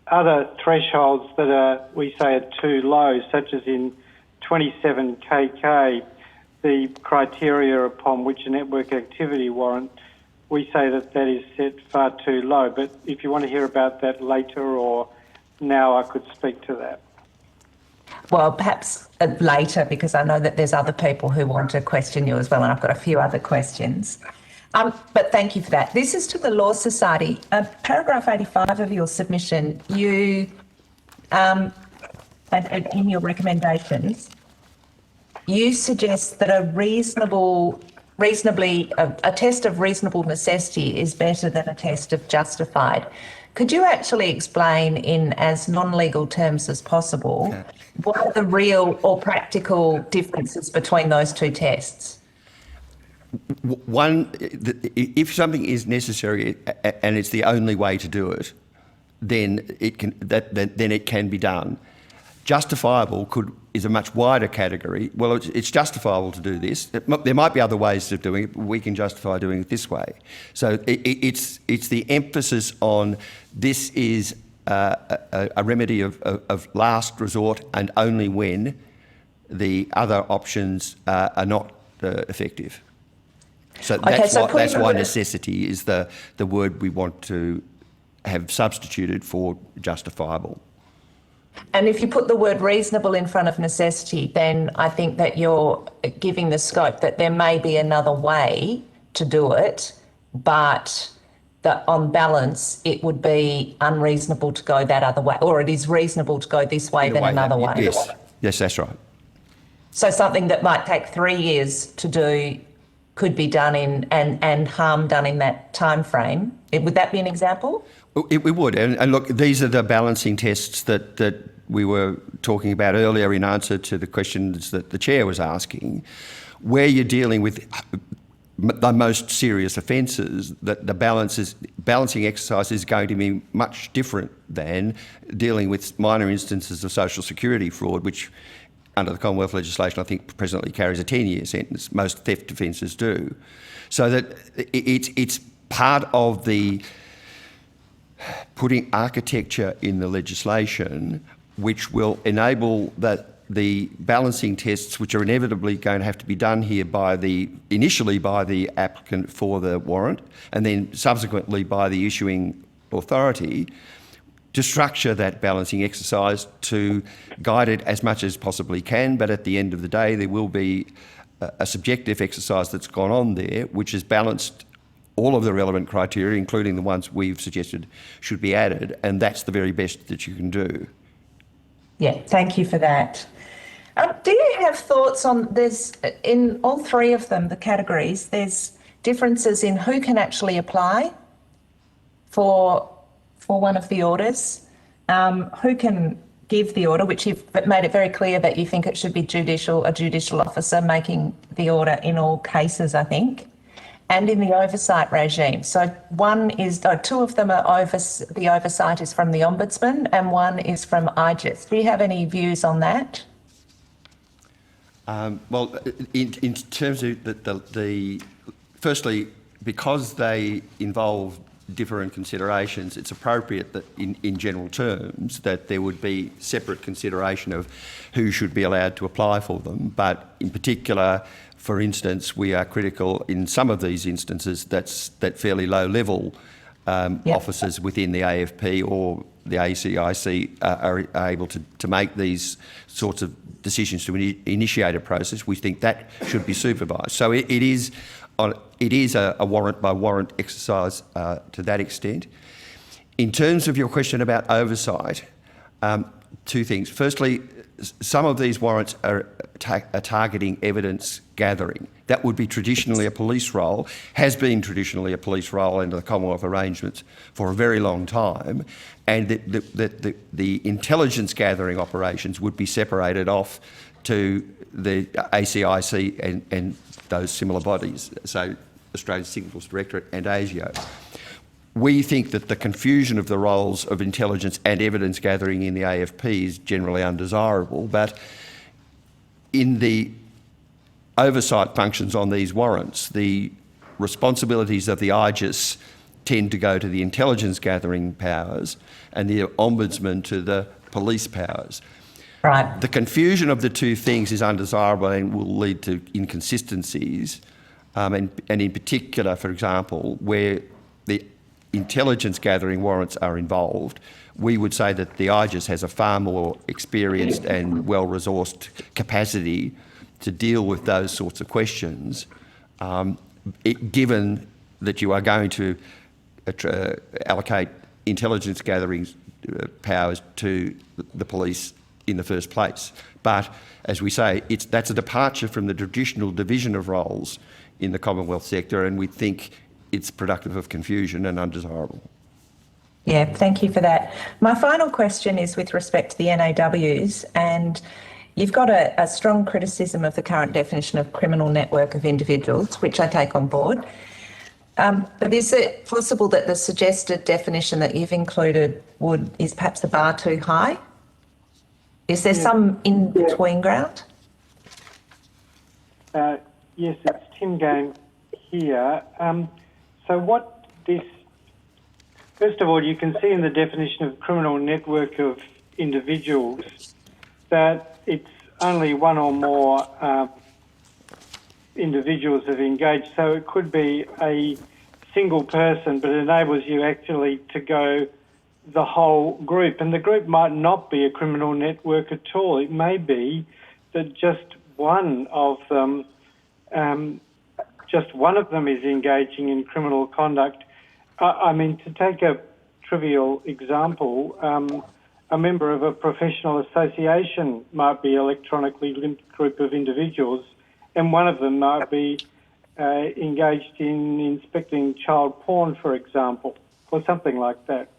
other thresholds that we say are too low, such as in 27 KK, the criteria upon which a network activity warrant, we say that is set far too low. But if you want to hear about that later or now, I could speak to that. Well, perhaps later, because I know that there's other people who want to question you as well, and I've got a few other questions. But thank you for that. This is to the Law Society. Paragraph 85 of your submission, you, and in your recommendations, you suggest that a test of reasonable necessity is better than a test of justified. Could you actually explain in as non-legal terms as possible what are the real or practical differences between those two tests? One, if something is necessary and it's the only way to do it, then it can be done. Justifiable is a much wider category. Well, it's justifiable to do this. There might be other ways of doing it, but we can justify doing it this way. So it's the emphasis on this is a remedy of last resort and only when the other options are not effective. So that's why necessity is the word we want to have substituted for justifiable. And if you put the word reasonable in front of necessity, then I think that you're giving the scope that there may be another way to do it, but that on balance, it would be unreasonable to go that other way, or it is reasonable to go this way than another way. Yes, that's right. So something that might take 3 years to do could be done and harm done in that time frame. Would that be an example? It would, and look, these are the balancing tests that we were talking about earlier in answer to the questions that the Chair was asking, where you're dealing with the most serious offences, that the balancing exercise is going to be much different than dealing with minor instances of social security fraud, which under the Commonwealth legislation I think presently carries a 10-year sentence. Most theft offences do. So that it's part of the putting architecture in the legislation which will enable the balancing tests, which are inevitably going to have to be done here initially by the applicant for the warrant and then subsequently by the issuing authority, to structure that balancing exercise to guide it as much as possibly can. But at the end of the day, there will be a subjective exercise that's gone on there, which has balanced all of the relevant criteria, including the ones we've suggested should be added, and that's the very best that you can do. Yeah, thank you for that. Do you have thoughts on, in all three of them, the categories, there's differences in who can actually apply for one of the orders, who can give the order, which you've made it very clear that you think it should be a judicial officer making the order in all cases, I think, and in the oversight regime. So two of them are the oversight is from the Ombudsman and one is from IGES. Do you have any views on that? Well, in terms of firstly, because they involve different considerations, it's appropriate that in general terms that there would be separate consideration of who should be allowed to apply for them. But in particular, for instance, we are critical in some of these instances that fairly low level officers within the AFP or the ACIC are able to make these sorts of decisions to initiate a process. We think that should be supervised. So it is a warrant by warrant exercise to that extent. In terms of your question about oversight, two things. Firstly, some of these warrants are targeting evidence gathering. That would be traditionally a police role, has been traditionally a police role under the Commonwealth arrangements for a very long time, and the intelligence gathering operations would be separated off to the ACIC and those similar bodies, so Australian Signals Directorate and ASIO. We think that the confusion of the roles of intelligence and evidence gathering in the AFP is generally undesirable, but in the oversight functions on these warrants, the responsibilities of the IGIS tend to go to the intelligence gathering powers and the Ombudsman to the police powers. Right. The confusion of the two things is undesirable and will lead to inconsistencies, and in particular, for example, where the intelligence gathering warrants are involved, we would say that the IGIS has a far more experienced and well-resourced capacity to deal with those sorts of questions, given that you are going to allocate intelligence gathering powers to the police in the first place. But as we say, that's a departure from the traditional division of roles in the Commonwealth sector, and we think it's productive of confusion and undesirable. Yeah, thank you for that. My final question is with respect to the NAWs, and you've got a strong criticism of the current definition of criminal network of individuals, which I take on board. But is it possible that the suggested definition that you've included is perhaps the bar too high? Is there some in-between ground? Yes, it's Tim Game here. So what this... First of all, you can see in the definition of criminal network of individuals that it's only one or more individuals have engaged. So it could be a single person, but it enables you actually to go the whole group. And the group might not be a criminal network at all. It may be that just one of them is engaging in criminal conduct. I mean, to take a trivial example, a member of a professional association might be electronically linked group of individuals, and one of them might be engaged in inspecting child porn, for example, or something like that.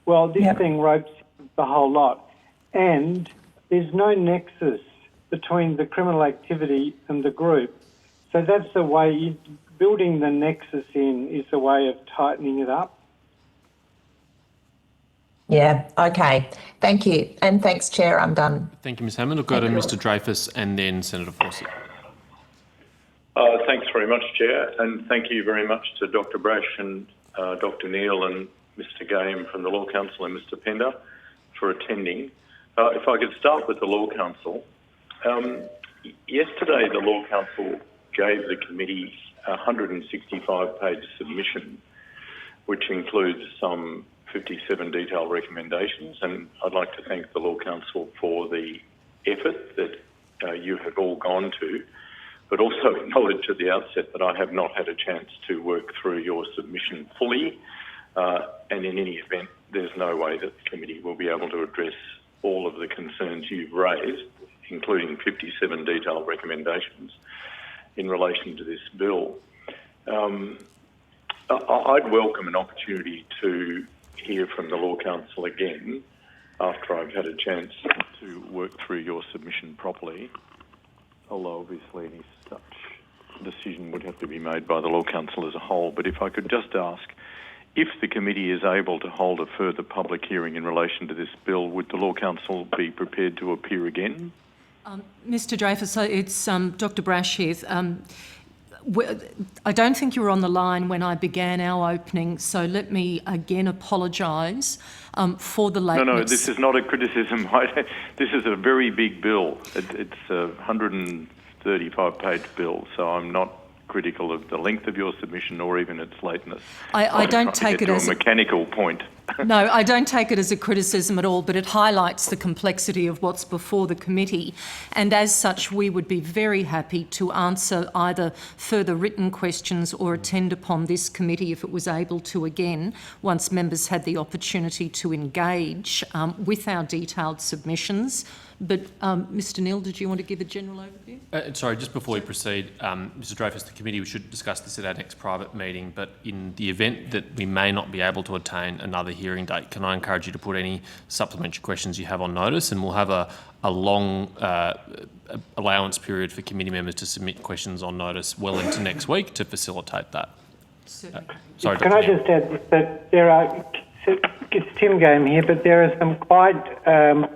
Well, this thing ropes the whole lot, and there's no nexus between the criminal activity and the group. So that's the way, building the nexus in is a way of tightening it up. Yeah, okay. Thank you. And thanks, Chair. I'm done. Thank you, Ms Hammond. I'll go to Mr Dreyfus and then Senator Fawcett. Thanks very much, Chair, and thank you very much to Dr Brash and Dr Neil and Mr Game from the Law Council and Mr Pender for attending. If I could start with the Law Council. Yesterday, the Law Council gave the committee a 165-page submission, which includes some 57 detailed recommendations, and I'd like to thank the Law Council for the effort that you have all gone to, but also acknowledge at the outset that I have not had a chance to work through your submission fully, and in any event, there's no way that the committee will be able to address all of the concerns you've raised, including 57 detailed recommendations in relation to this bill. I'd welcome an opportunity to hear from the Law Council again after I've had a chance to work through your submission properly, although obviously any such decision would have to be made by the Law Council as a whole. But if I could just ask, if the committee is able to hold a further public hearing in relation to this bill, would the Law Council be prepared to appear again? Mr Dreyfus, it's Dr Brash here. I don't think you were on the line when I began our opening, so let me again apologise for the lateness. No, this is not a criticism. This is a very big bill. It's a 135-page bill, so I'm not critical of the length of your submission or even its lateness. I don't take it as a mechanical point. No, I don't take it as a criticism at all, but it highlights the complexity of what's before the committee. And as such, we would be very happy to answer either further written questions or attend upon this committee if it was able to again, once members had the opportunity to engage with our detailed submissions. But Mr Neal, did you want to give a general overview? Sorry, just before we proceed, Mr Dreyfus, the committee, we should discuss this at our next private meeting, but in the event that we may not be able to attain another hearing date, can I encourage you to put any supplementary questions you have on notice, and we'll have a long allowance period for committee members to submit questions on notice well into next week to facilitate that. Sorry, Can Dr. I Neal. just add that there are, it's Tim Game here, but there are some quite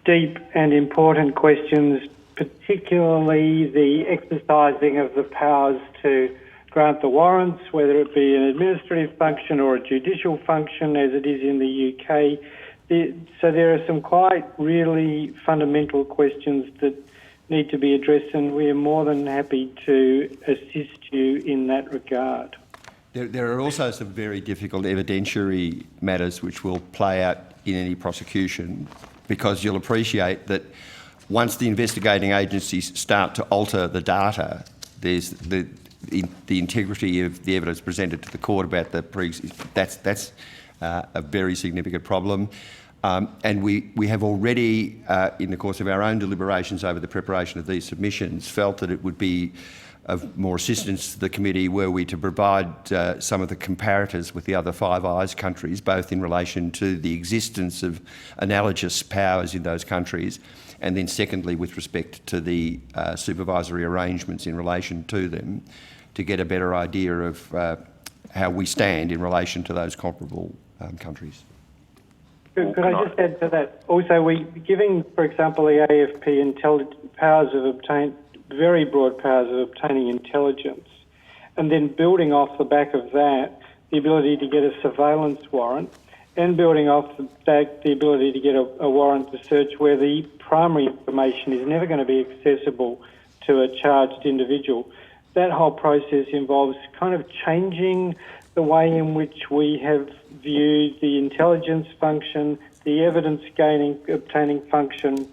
deep and important questions, particularly the exercising of the powers to grant the warrants, whether it be an administrative function or a judicial function as it is in the UK. So there are some quite really fundamental questions that need to be addressed, and we are more than happy to assist you in that regard. There are also some very difficult evidentiary matters which will play out in any prosecution, because you'll appreciate that once the investigating agencies start to alter the data, there's the integrity of the evidence presented to the court about that's a very significant problem. And we have already, in the course of our own deliberations over the preparation of these submissions, felt that it would be of more assistance to the committee were we to provide some of the comparators with the other Five Eyes countries, both in relation to the existence of analogous powers in those countries, and then secondly with respect to the supervisory arrangements in relation to them, to get a better idea of how we stand in relation to those comparable countries. Could I just add to that? Also, we giving, for example, the AFP powers of obtain very broad powers of obtaining intelligence, and then building off the back of that the ability to get a surveillance warrant, and building off the back the ability to get a warrant to search where the primary information is never going to be accessible to a charged individual. That whole process involves kind of changing the way in which we have viewed the intelligence function, the evidence obtaining function,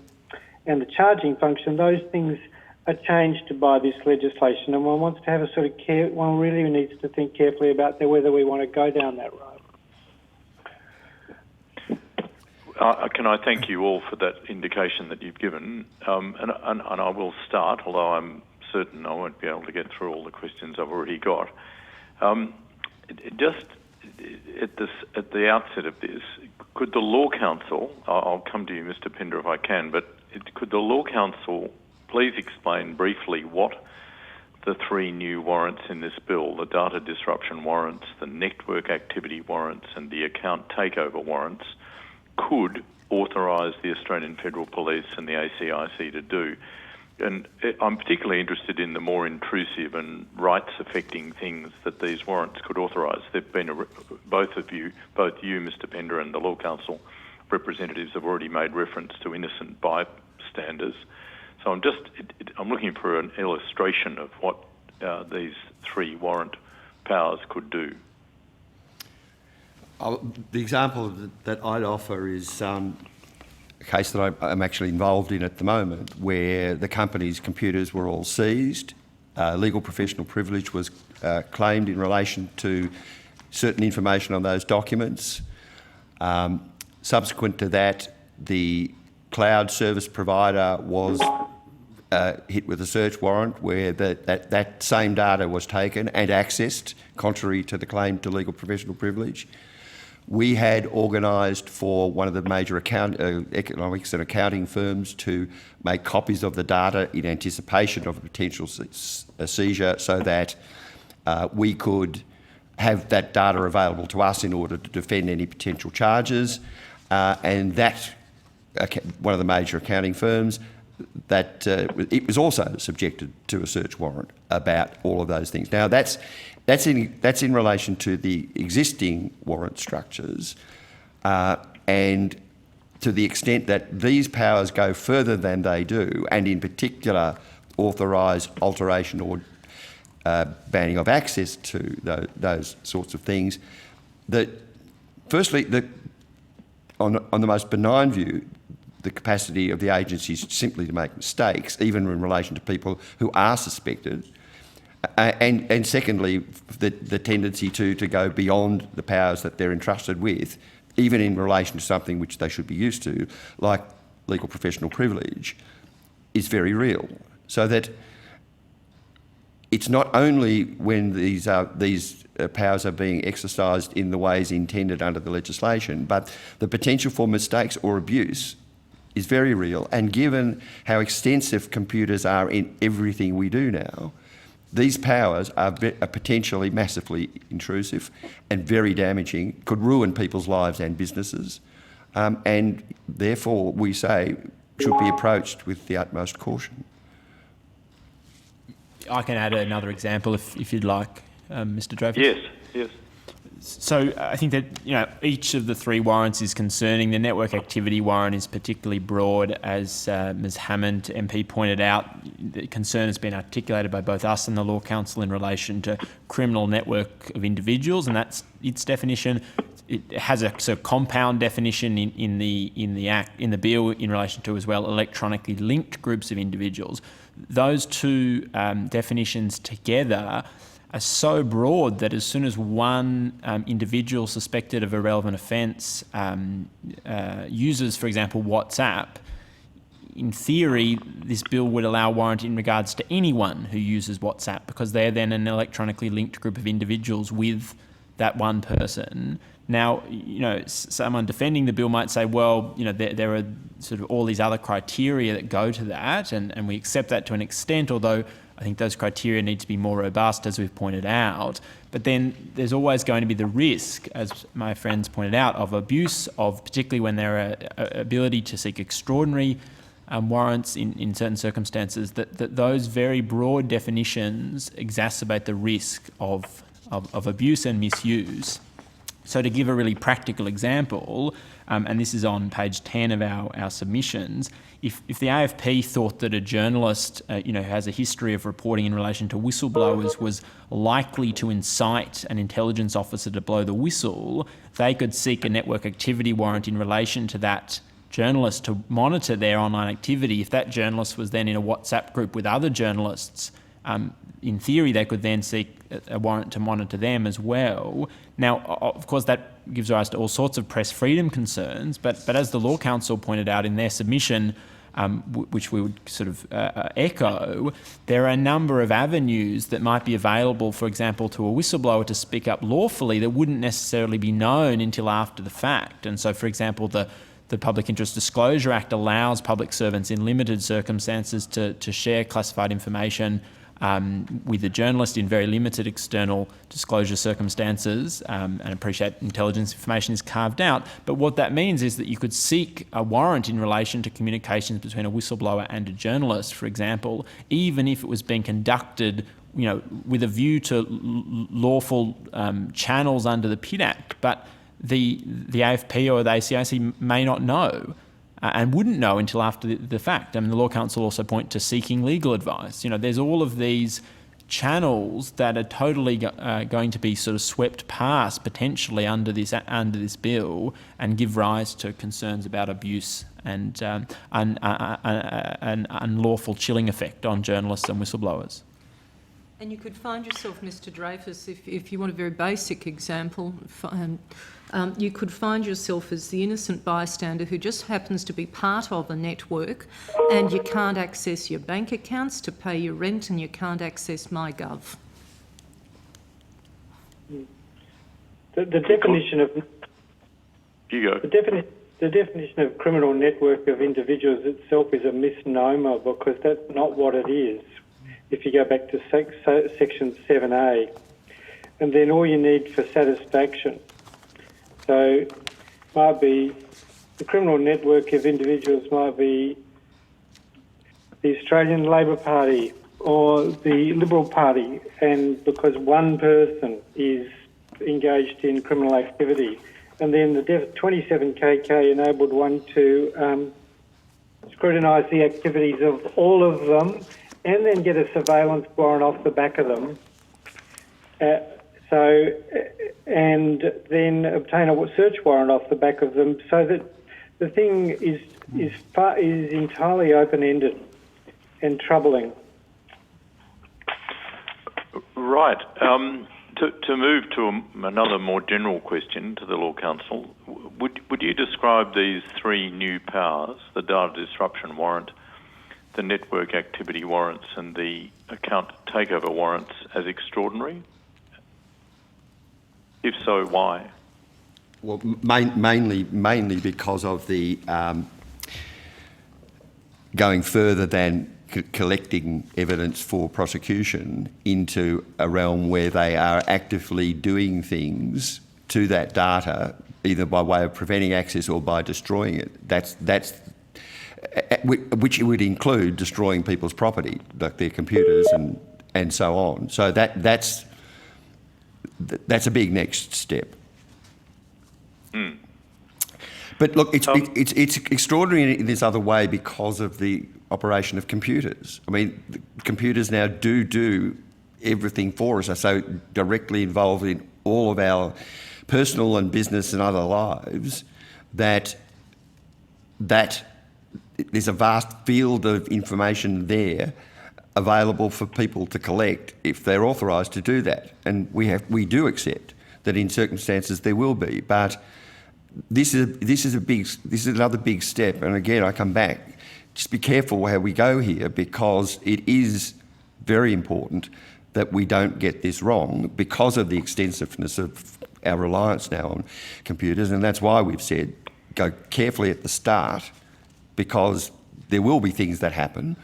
and the charging function. Those things are changed by this legislation, and one wants to have a sort of one really needs to think carefully about whether we want to go down that road. Can I thank you all for that indication that you've given, and I will start, although I'm certain I won't be able to get through all the questions I've already got. Just at the outset of this, could the Law Council, I'll come to you, Mr. Pender, if I can, but could the Law Council please explain briefly what the three new warrants in this bill, the data disruption warrants, the network activity warrants, and the account takeover warrants, could authorise the Australian Federal Police and the ACIC to do? And I'm particularly interested in the more intrusive and rights-affecting things that these warrants could authorise. They've been both you, Mr. Pender, and the Law Council representatives have already made reference to innocent bystanders. So I'm looking for an illustration of what these three warrant powers could do. The example that I'd offer is a case that I'm actually involved in at the moment, where the company's computers were all seized. Legal professional privilege was claimed in relation to certain information on those documents. Subsequent to that, the cloud service provider was hit with a search warrant where that same data was taken and accessed, contrary to the claim to legal professional privilege. We had organised for one of the major economics and accounting firms to make copies of the data in anticipation of a potential seizure, so that we could have that data available to us in order to defend any potential charges. And that one of the major accounting firms that it was also subjected to a search warrant about all of those things. Now, that's in relation to the existing warrant structures, and to the extent that these powers go further than they do, and in particular authorise alteration or banning of access to those sorts of things, that firstly, on the most benign view, the capacity of the agencies simply to make mistakes, even in relation to people who are suspected, and secondly, the tendency to go beyond the powers that they're entrusted with, even in relation to something which they should be used to, like legal professional privilege, is very real. So that it's not only when these powers are being exercised in the ways intended under the legislation, but the potential for mistakes or abuse is very real. And given how extensive computers are in everything we do now, these powers are potentially massively intrusive and very damaging, could ruin people's lives and businesses, and therefore we say should be approached with the utmost caution. I can add another example if you'd like, Mr. Dreyfus. Yes. So I think that each of the three warrants is concerning. The network activity warrant is particularly broad, as Ms Hammond MP pointed out. The concern has been articulated by both us and the Law Council in relation to criminal network of individuals, and that's its definition. It has a sort of compound definition in the bill in relation to as well electronically linked groups of individuals. Those two definitions together are so broad that as soon as one individual suspected of a relevant offence uses, for example, WhatsApp, in theory, this bill would allow warrant in regards to anyone who uses WhatsApp, because they're then an electronically linked group of individuals with that one person. Now, someone defending the bill might say, well, there are sort of all these other criteria that go to that, and we accept that to an extent, although I think those criteria need to be more robust, as we've pointed out. But then there's always going to be the risk, as my friends pointed out, of abuse, of particularly when there are ability to seek extraordinary warrants in certain circumstances, that those very broad definitions exacerbate the risk of abuse and misuse. So to give a really practical example, and this is on page 10 of our submissions, if the AFP thought that a journalist who has a history of reporting in relation to whistleblowers was likely to incite an intelligence officer to blow the whistle, they could seek a network activity warrant in relation to that journalist to monitor their online activity. If that journalist was then in a WhatsApp group with other journalists, in theory, they could then seek a warrant to monitor them as well. Now, of course, that gives rise to all sorts of press freedom concerns, but as the Law Council pointed out in their submission, which we would sort of echo, there are a number of avenues that might be available, for example, to a whistleblower to speak up lawfully that wouldn't necessarily be known until after the fact. And so, for example, the Public Interest Disclosure Act allows public servants in limited circumstances to share classified information with a journalist in very limited external disclosure circumstances, and appreciate intelligence information is carved out. But what that means is that you could seek a warrant in relation to communications between a whistleblower and a journalist, for example, even if it was being conducted with a view to lawful channels under the PID Act. But the AFP or the ACAC may not know. And wouldn't know until after the fact. I mean, the Law Council also point to seeking legal advice. There's all of these channels that are totally going to be sort of swept past potentially under this bill, and give rise to concerns about abuse and an unlawful chilling effect on journalists and whistleblowers. And you could find yourself, Mr. Dreyfus, if you want a very basic example, you could find yourself as the innocent bystander who just happens to be part of a network, and you can't access your bank accounts to pay your rent, and you can't access MyGov. The definition of You go. the definition of criminal network of individuals itself is a misnomer, because that's not what it is. If you go back to section 7A, and then all you need for satisfaction. So might be the criminal network of individuals might be the Australian Labor Party or the Liberal Party, and because one person is engaged in criminal activity, and then the 27KK enabled one to scrutinise the activities of all of them and then get a surveillance warrant off the back of them. And then obtain a search warrant off the back of them, so that the thing is entirely open-ended and troubling. Right. To move to another more general question to the Law Council, would you describe these three new powers, the data disruption warrant, the network activity warrants and the account takeover warrants, as extraordinary? If so, why? Well, mainly because of the going further than collecting evidence for prosecution into a realm where they are actively doing things to that data, either by way of preventing access or by destroying it. That's which would include destroying people's property, like their computers and so on. So that's a big next step. But look, it's extraordinary in this other way because of the operation of computers. I mean, the computers now do everything for us, are so directly involved in all of our personal and business and other lives that there's a vast field of information there available for people to collect if they're authorised to do that. And we do accept that in circumstances there will be, but this is another big step. And again, I come back. Just be careful how we go here, because it is very important that we don't get this wrong because of the extensiveness of our reliance now on computers. And that's why we've said go carefully at the start, because there will be things that happen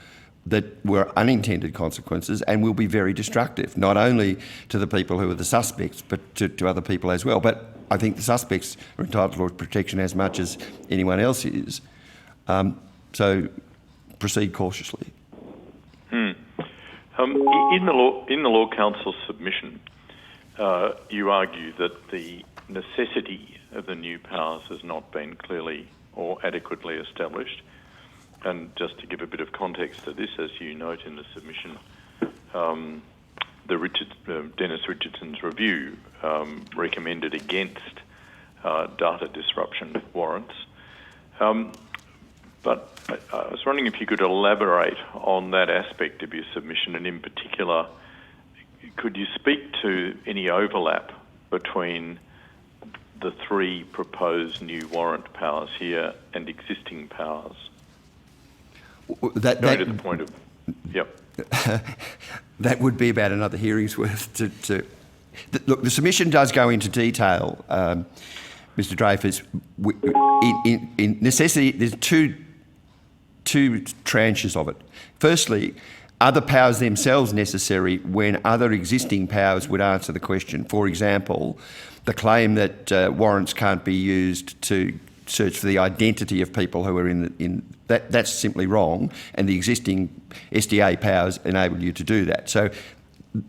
that were unintended consequences and will be very destructive, not only to the people who are the suspects, but to other people as well. But I think the suspects are entitled to protection as much as anyone else is. So proceed cautiously. In the Law Council submission, you argue that the necessity of the new powers has not been clearly or adequately established. And just to give a bit of context to this, as you note in the submission, Dennis Richardson's review recommended against data disruption warrants. But I was wondering if you could elaborate on that aspect of your submission, and in particular, could you speak to any overlap between the three proposed new warrant powers here and existing powers? Going to the point of, yep. That would be about another hearing's worth. Look, the submission does go into detail, Mr. Dreyfus. In necessity, there's two tranches of it. Firstly, are the powers themselves necessary when other existing powers would answer the question? For example, the claim that warrants can't be used to search for the identity of people who are in that's simply wrong, and the existing SDA powers enable you to do that. So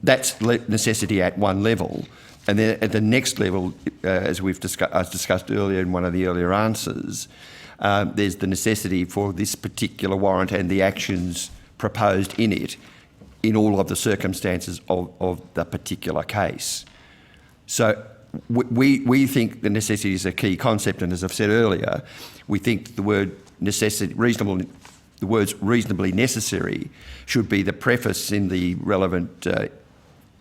that's necessity at one level. And then at the next level, as we've discussed earlier in one of the earlier answers, there's the necessity for this particular warrant and the actions proposed in it in all of the circumstances of the particular case. So we think the necessity is a key concept, and as I've said earlier, we think the word necessity, the words reasonably necessary should be the preface in the relevant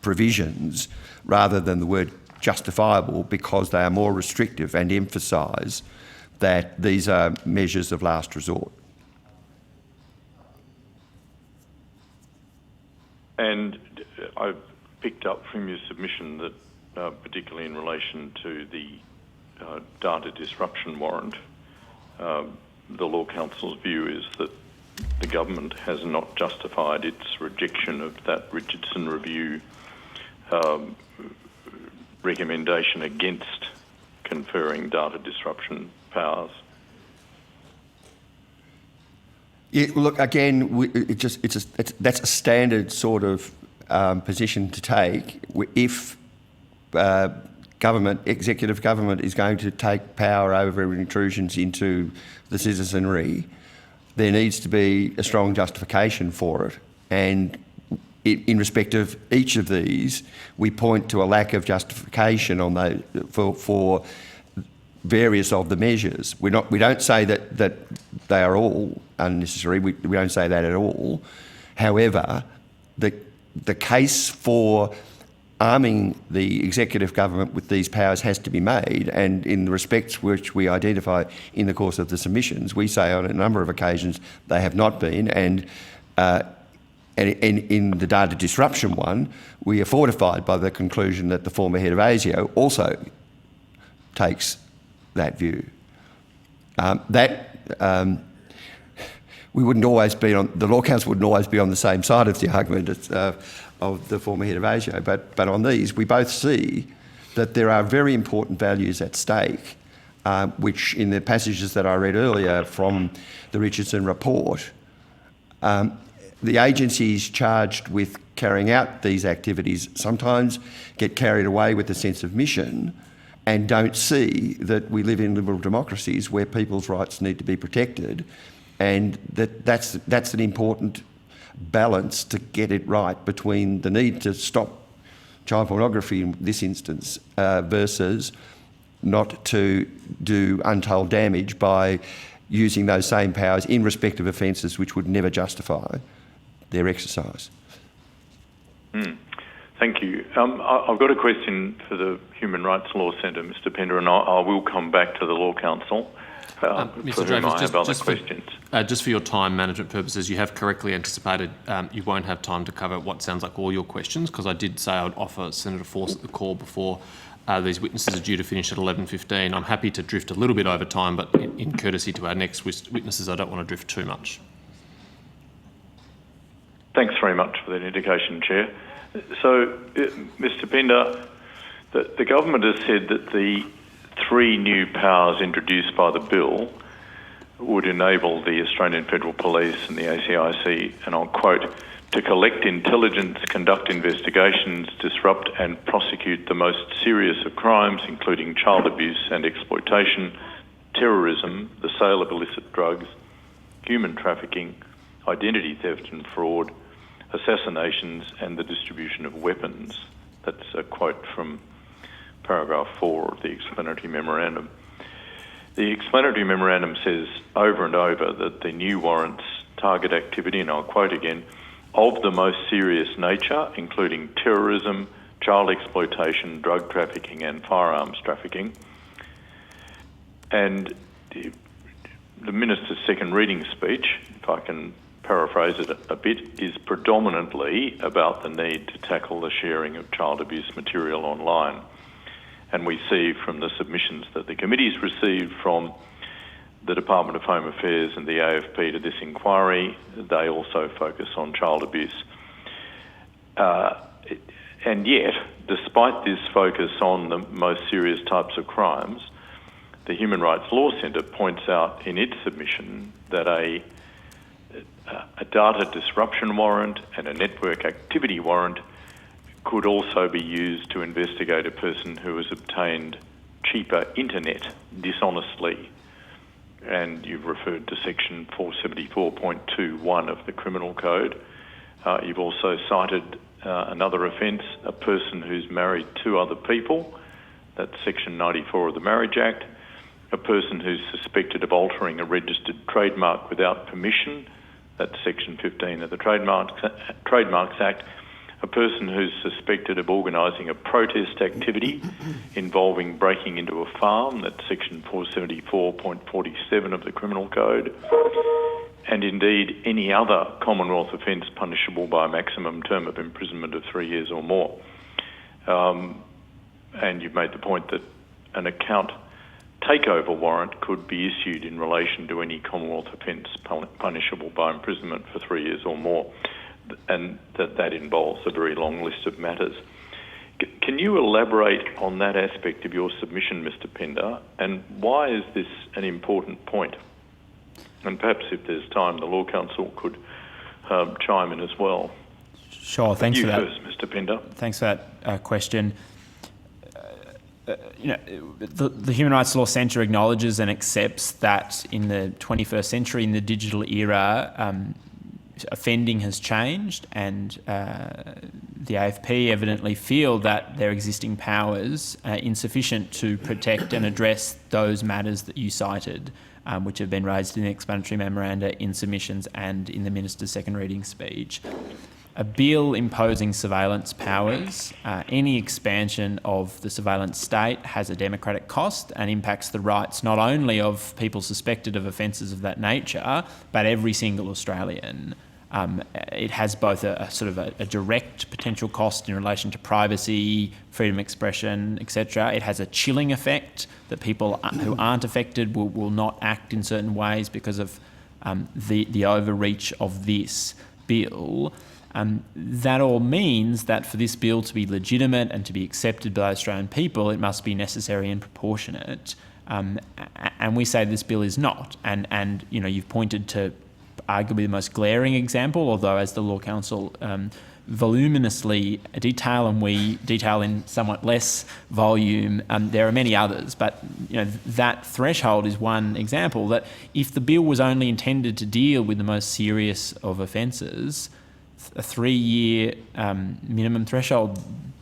provisions rather than the word justifiable, because they are more restrictive and emphasise that these are measures of last resort. And I've picked up from your submission that, particularly in relation to the data disruption warrant, the Law Council's view is that the government has not justified its rejection of that Richardson review recommendation against conferring data disruption powers. Look, again, that's a standard sort of position to take if executive government is going to take power over intrusions into the citizenry. There needs to be a strong justification for it, and in respect of each of these, we point to a lack of justification on those for various of the measures. We don't say that they are all unnecessary. We don't say that at all. However, the case for arming the executive government with these powers has to be made, and in the respects which we identify in the course of the submissions, we say on a number of occasions they have not been, and in the data disruption one, we are fortified by the conclusion that the former head of ASIO also takes that view. We wouldn't always be on, the Law Council wouldn't always be on the same side of the argument of the former head of ASIO, but on these we both see that there are very important values at stake, which in the passages that I read earlier from the Richardson report, the agencies charged with carrying out these activities sometimes get carried away with a sense of mission and don't see that we live in liberal democracies where people's rights need to be protected, and that's an important balance to get it right between the need to stop child pornography in this instance versus not to do untold damage by using those same powers in respect of offences which would never justify their exercise. Thank you. I've got a question for the Human Rights Law Centre, Mr. Pender, and I will come back to the Law Council. Mr. Dreyfus, just for your time management purposes, you have correctly anticipated you won't have time to cover what sounds like all your questions, because I did say I would offer Senator Forsyth the call before these witnesses are due to finish at 11:15. I'm happy to drift a little bit over time, but in courtesy to our next witnesses, I don't want to drift too much. Thanks very much for that indication, Chair. So, Mr. Pender, the government has said that the 3 new powers introduced by the bill would enable the Australian Federal Police and the ACIC, and I'll quote, to collect intelligence, conduct investigations, disrupt and prosecute the most serious of crimes, including child abuse and exploitation, terrorism, the sale of illicit drugs, human trafficking, identity theft and fraud, assassinations and the distribution of weapons. That's a quote from paragraph 4 of the explanatory memorandum. The explanatory memorandum says over and over that the new warrants target activity, and I'll quote again, of the most serious nature, including terrorism, child exploitation, drug trafficking and firearms trafficking. And the Minister's second reading speech, if I can paraphrase it a bit, is predominantly about the need to tackle the sharing of child abuse material online. And we see from the submissions that the committee's received from the Department of Home Affairs and the AFP to this inquiry, they also focus on child abuse. And yet, despite this focus on the most serious types of crimes, the Human Rights Law Centre points out in its submission that a data disruption warrant and a network activity warrant could also be used to investigate a person who has obtained cheaper internet dishonestly. And you've referred to section 474.21 of the Criminal Code. You've also cited another offence, a person who's married 2 other people, that's section 94 of the Marriage Act, a person who's suspected of altering a registered trademark without permission, that's section 15 of the Trademarks Act, a person who's suspected of organising a protest activity involving breaking into a farm, that's section 474.47 of the Criminal Code, and indeed any other Commonwealth offence punishable by a maximum term of imprisonment of 3 years or more. And you've made the point that an account takeover warrant could be issued in relation to any Commonwealth offence punishable by imprisonment for 3 years or more, and that involves a very long list of matters. Can you elaborate on that aspect of your submission, Mr. Pender, and why is this an important point? And perhaps if there's time, the Law Council could chime in as well. Sure, thanks for that. You first, Mr. Pinder. Thanks for that question. The Human Rights Law Centre acknowledges and accepts that in the 21st century, in the digital era, offending has changed, and the AFP evidently feel that their existing powers are insufficient to protect and address those matters that you cited, which have been raised in the explanatory memoranda, in submissions and in the Minister's second reading speech. A bill imposing surveillance powers, any expansion of the surveillance state has a democratic cost and impacts the rights not only of people suspected of offences of that nature, but every single Australian. It has both a sort of a direct potential cost in relation to privacy, freedom of expression, etc. It has a chilling effect that people who aren't affected will not act in certain ways because of the overreach of this bill. That all means that for this bill to be legitimate and to be accepted by the Australian people, it must be necessary and proportionate. And we say this bill is not. And you know, you've pointed to arguably the most glaring example, although as the Law Council voluminously detail, and we detail in somewhat less volume, there are many others. But you know, that threshold is one example that if the bill was only intended to deal with the most serious of offences, a 3-year minimum threshold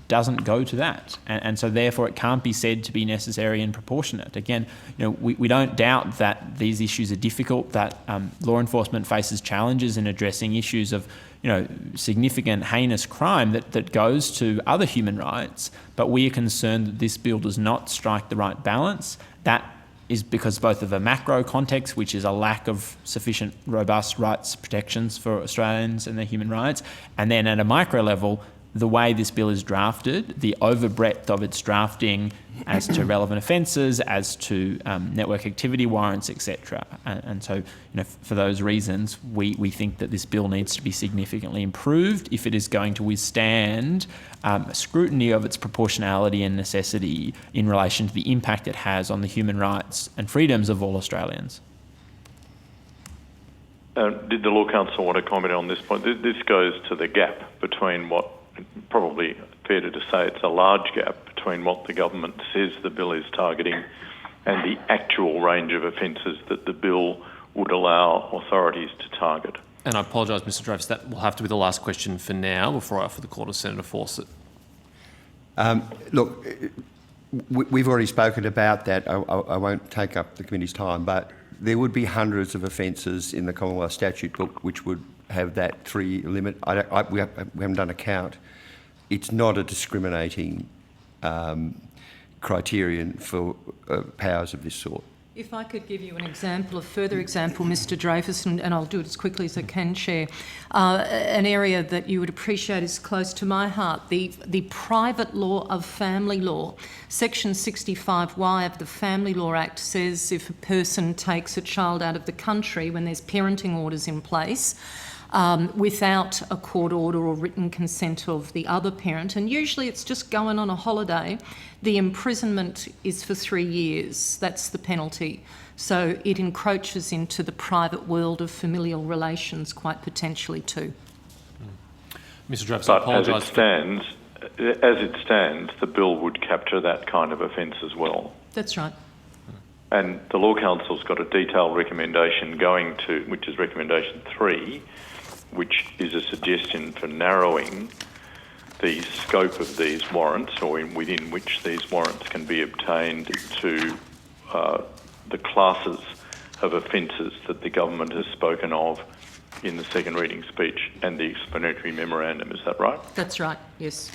doesn't go to that, and so therefore it can't be said to be necessary and proportionate. Again, you know, we don't doubt that these issues are difficult, that law enforcement faces challenges in addressing issues of, you know, significant heinous crime that goes to other human rights, but we are concerned that this bill does not strike the right balance. That is because both of a macro context, which is a lack of sufficient robust rights protections for Australians and their human rights, and then at a micro level, the way this bill is drafted, the overbreadth of its drafting as to relevant offences, as to network activity warrants, etc. And so, you know, for those reasons, we think that this bill needs to be significantly improved if it is going to withstand scrutiny of its proportionality and necessity in relation to the impact it has on the human rights and freedoms of all Australians. Did the Law Council want to comment on this point? This goes to the gap between what, probably fair to say it's a large gap between what the government says the bill is targeting and the actual range of offences that the bill would allow authorities to target. And I apologise, Mr. Dreyfus, that will have to be the last question for now before I offer the call to Senator Fawcett. Look, we've already spoken about that. I won't take up the committee's time, but there would be hundreds of offences in the Commonwealth Statute Book which would have that 3 limit. We haven't done a count. It's not a discriminating criterion for powers of this sort. If I could give you an example, a further example, Mr. Dreyfus, and I'll do it as quickly as I can, Chair. An area that you would appreciate is close to my heart, the private law of family law. Section 65Y of the Family Law Act says if a person takes a child out of the country when there's parenting orders in place, without a court order or written consent of the other parent, and usually it's just going on a holiday, the imprisonment is for 3 years. That's the penalty. So it encroaches into the private world of familial relations quite potentially too. Mr. Dreyfus, I apologise. As it stands, the bill would capture that kind of offence as well. That's right. And the Law Council's got a detailed recommendation going to, which is recommendation 3, which is a suggestion for narrowing the scope of these warrants, or within which these warrants can be obtained, to the classes of offences that the government has spoken of in the second reading speech and the explanatory memorandum. Is that right? That's right, yes.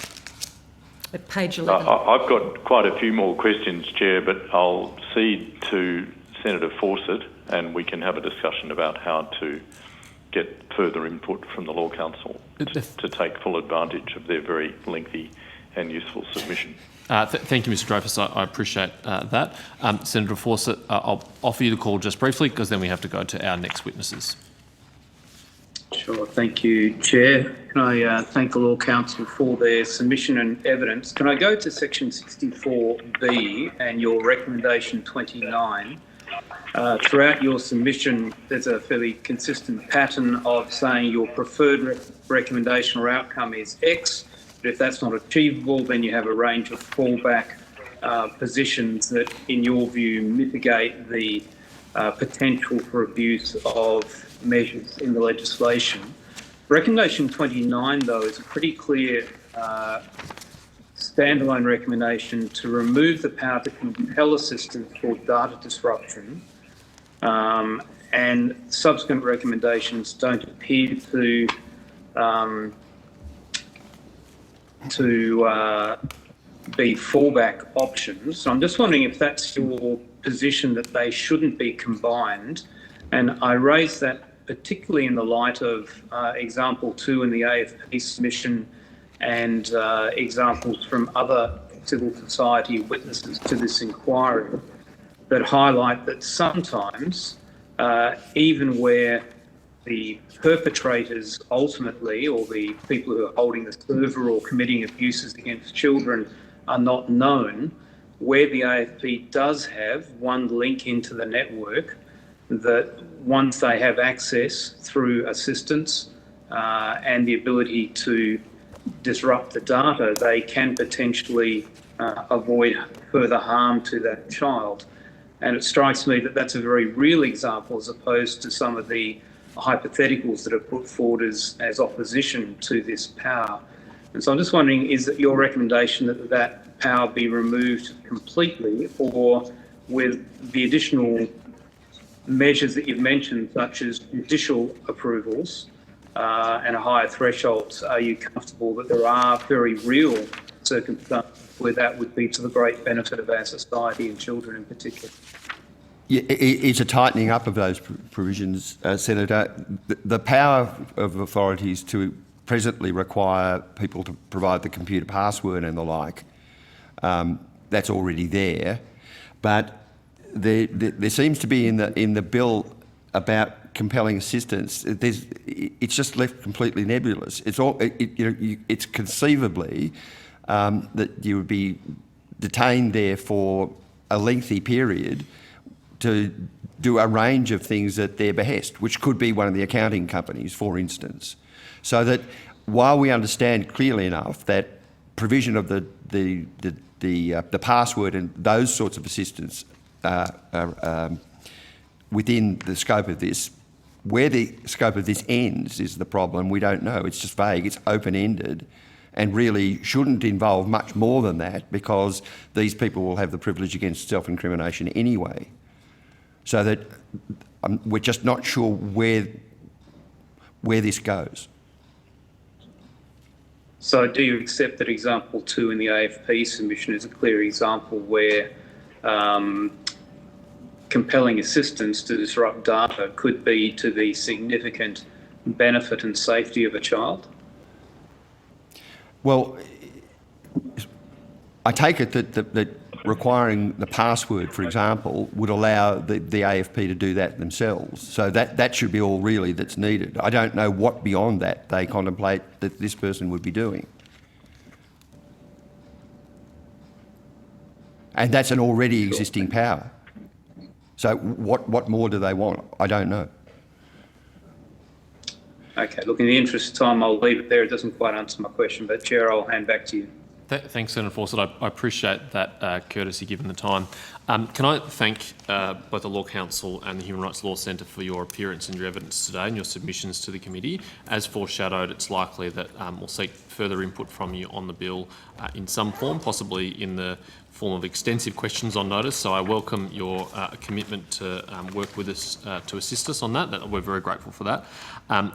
At page 11. I've got quite a few more questions, Chair, but I'll cede to Senator Fawcett and we can have a discussion about how to get further input from the Law Council to take full advantage of their very lengthy and useful submission. Thank you, Mr. Dreyfus. I appreciate that. Senator Fawcett, I'll offer you the call just briefly because then we have to go to our next witnesses. Sure. Thank you, Chair. Can I thank the Law Council for their submission and evidence? Can I go to section 64B and your recommendation 29, Throughout your submission, there's a fairly consistent pattern of saying your preferred recommendation or outcome is X, but if that's not achievable, then you have a range of fallback positions that, in your view, mitigate the potential for abuse of measures in the legislation. Recommendation 29, though, is a pretty clear standalone recommendation to remove the power to compel assistance for data disruption, and subsequent recommendations don't appear to be fallback options. So I'm just wondering if that's your position, that they shouldn't be combined. And I raise that particularly in the light of example 2 in the AFP submission and examples from other civil society witnesses to this inquiry that highlight that sometimes, even where the perpetrators ultimately, or the people who are holding the server or committing abuses against children, are not known, where the AFP does have one link into the network, that once they have access through assistance and the ability to disrupt the data, they can potentially avoid further harm to that child. And it strikes me that that's a very real example, as opposed to some of the hypotheticals that are put forward as opposition to this power. And so I'm just wondering, is it your recommendation that that power be removed completely, or with the additional measures that you've mentioned, such as judicial approvals and a higher threshold, are you comfortable that there are very real circumstances where that would be to the great benefit of our society and children in particular? Yeah, it's a tightening up of those provisions, Senator. The power of authorities to presently require people to provide the computer password and the like, that's already there. But there seems to be in the bill about compelling assistance, it's just left completely nebulous. It's conceivably that you would be detained there for a lengthy period to do a range of things at their behest, which could be one of the accounting companies, for instance. So that while we understand clearly enough that provision of the password and those sorts of assistance within the scope of this, where the scope of this ends is the problem. We don't know. It's just vague. It's open-ended, and really shouldn't involve much more than that, because these people will have the privilege against self-incrimination anyway. So that we're just not sure where this goes. So do you accept that example 2 in the AFP submission is a clear example where compelling assistance to disrupt data could be to the significant benefit and safety of a child? Well, I take it that requiring the password, for example, would allow the AFP to do that themselves. So that should be all really that's needed. I don't know what beyond that they contemplate that this person would be doing. And that's an already existing power. So what more do they want? I don't know. Okay, look, in the interest of time, I'll leave it there. It doesn't quite answer my question, but Chair, I'll hand back to you. Thanks, Senator Fawcett. I appreciate that courtesy given the time. Can I thank both the Law Council and the Human Rights Law Centre for your appearance and your evidence today and your submissions to the committee. As foreshadowed, it's likely that we'll seek further input from you on the bill in some form, possibly in the form of extensive questions on notice. So I welcome your commitment to work with us to assist us on that. We're very grateful for that.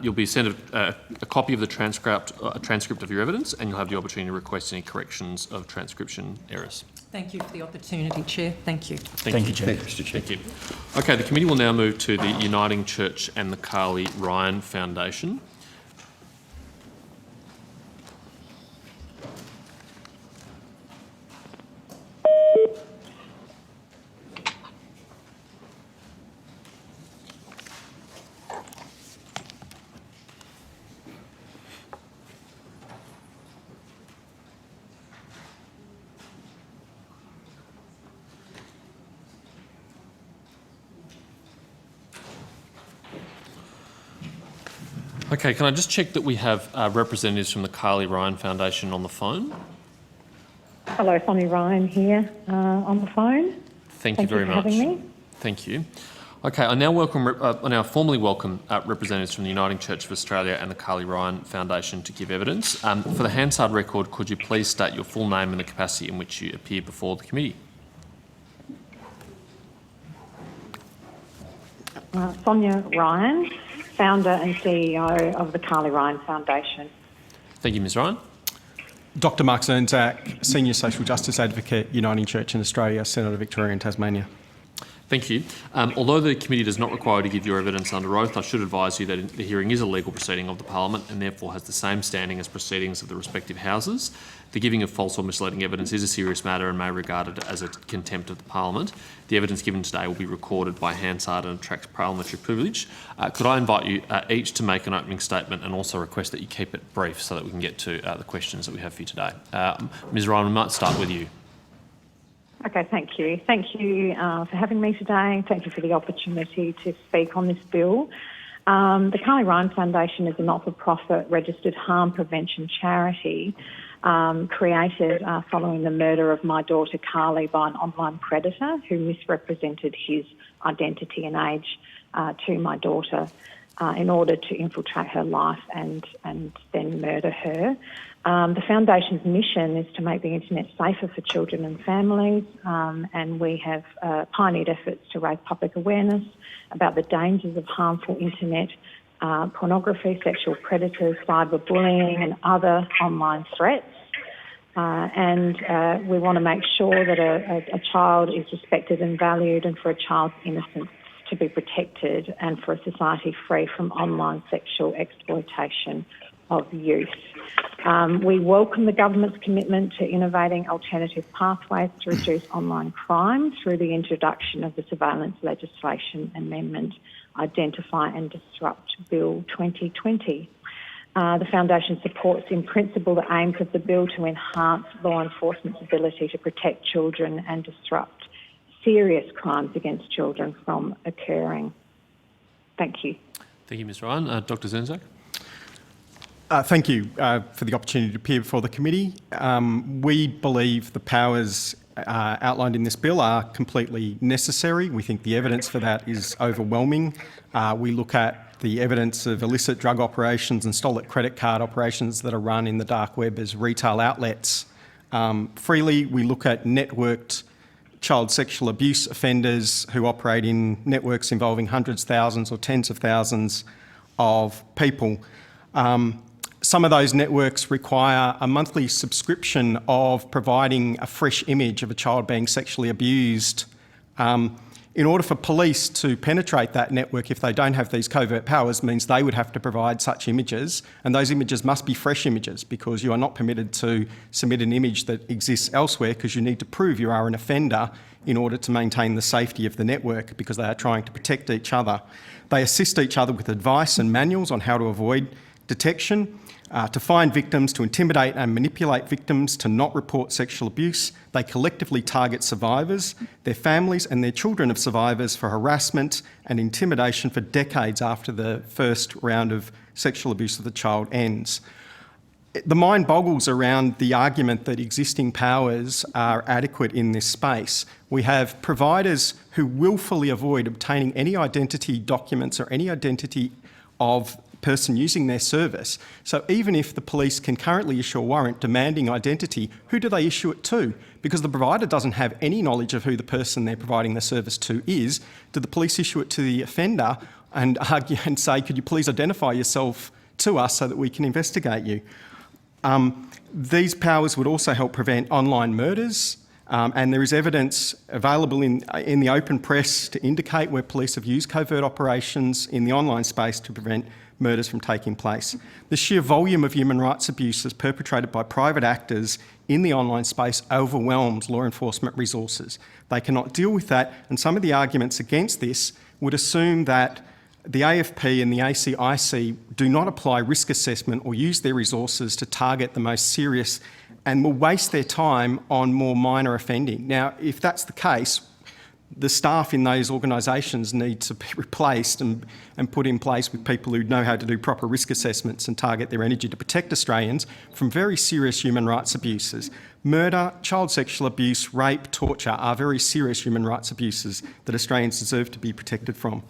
You'll be sent a copy of the transcript of your evidence, and you'll have the opportunity to request any corrections of transcription errors. Thank you for the opportunity, Chair. Thank you. Thank you, Chair. Thank you, Mr. Chair. Thank you. Okay, the committee will now move to the Uniting Church and the Carly Ryan Foundation. Okay, can I just check that we have representatives from the Carly Ryan Foundation on the phone? Hello, Sonny Ryan here on the phone. Thank you very for much. having me. Thank you. Okay, I now formally welcome representatives from the Uniting Church of Australia and the Carly Ryan Foundation to give evidence. For the Hansard record, could you please state your full name and the capacity in which you appear before the committee? Sonia Ryan, founder and CEO of the Carly Ryan Foundation. Thank you, Ms Ryan. Dr Mark Zernzak, Senior Social Justice Advocate, Uniting Church in Australia, Senator Victoria and Tasmania. Thank you. Although the committee does not require you to give your evidence under oath, I should advise you that the hearing is a legal proceeding of the Parliament and therefore has the same standing as proceedings of the respective houses. The giving of false or misleading evidence is a serious matter and may be regarded as a contempt of the Parliament. The evidence given today will be recorded by Hansard and attracts parliamentary privilege. Could I invite you each to make an opening statement and also request that you keep it brief so that we can get to the questions that we have for you today. Ms Ryan, we might start with you. Okay, thank you. Thank you for having me today. Thank you for the opportunity to speak on this bill. The Carly Ryan Foundation is a not-for-profit registered harm prevention charity created following the murder of my daughter Carly by an online predator who misrepresented his identity and age to my daughter in order to infiltrate her life and then murder her. The Foundation's mission is to make the internet safer for children and families, and we have pioneered efforts to raise public awareness about the dangers of harmful internet pornography, sexual predators, cyberbullying and other online threats. And we want to make sure that a child is respected and valued, and for a child's innocence to be protected, and for a society free from online sexual exploitation of youth. We welcome the government's commitment to innovating alternative pathways to reduce online crime through the introduction of the Surveillance Legislation Amendment Identify and Disrupt Bill 2020. The Foundation supports in principle the aims of the bill to enhance law enforcement's ability to protect children and disrupt serious crimes against children from occurring. Thank you. Thank you, Ms Ryan. Dr Zernzak. Thank you for the opportunity to appear before the committee. We believe the powers outlined in this bill are completely necessary. We think the evidence for that is overwhelming. We look at the evidence of illicit drug operations and stolen credit card operations that are run in the dark web as retail outlets. Freely, we look at networked child sexual abuse offenders who operate in networks involving hundreds, thousands or tens of thousands of people. Some of those networks require a monthly subscription of providing a fresh image of a child being sexually abused. In order for police to penetrate that network, if they don't have these covert powers, means they would have to provide such images, and those images must be fresh images because you are not permitted to submit an image that exists elsewhere because you need to prove you are an offender in order to maintain the safety of the network because they are trying to protect each other. They assist each other with advice and manuals on how to avoid detection, to find victims, to intimidate and manipulate victims to not report sexual abuse. They collectively target survivors, their families and their children of survivors for harassment and intimidation for decades after the first round of sexual abuse of the child ends. The mind boggles around the argument that existing powers are adequate in this space. We have providers who willfully avoid obtaining any identity documents or any identity of person using their service. So even if the police can currently issue a warrant demanding identity, who do they issue it to? Because the provider doesn't have any knowledge of who the person they're providing the service to is. Do the police issue it to the offender and argue and say, could you please identify yourself to us so that we can investigate you? These powers would also help prevent online murders, and there is evidence available in the open press to indicate where police have used covert operations in the online space to prevent murders from taking place. The sheer volume of human rights abuses perpetrated by private actors in the online space overwhelms law enforcement resources. They cannot deal with that, and some of the arguments against this would assume that the AFP and the ACIC do not apply risk assessment or use their resources to target the most serious and will waste their time on more minor offending. Now, if that's the case, the staff in those organisations need to be replaced and put in place with people who know how to do proper risk assessments and target their energy to protect Australians from very serious human rights abuses. Murder, child sexual abuse, rape, torture are very serious human rights abuses that Australians deserve to be protected from.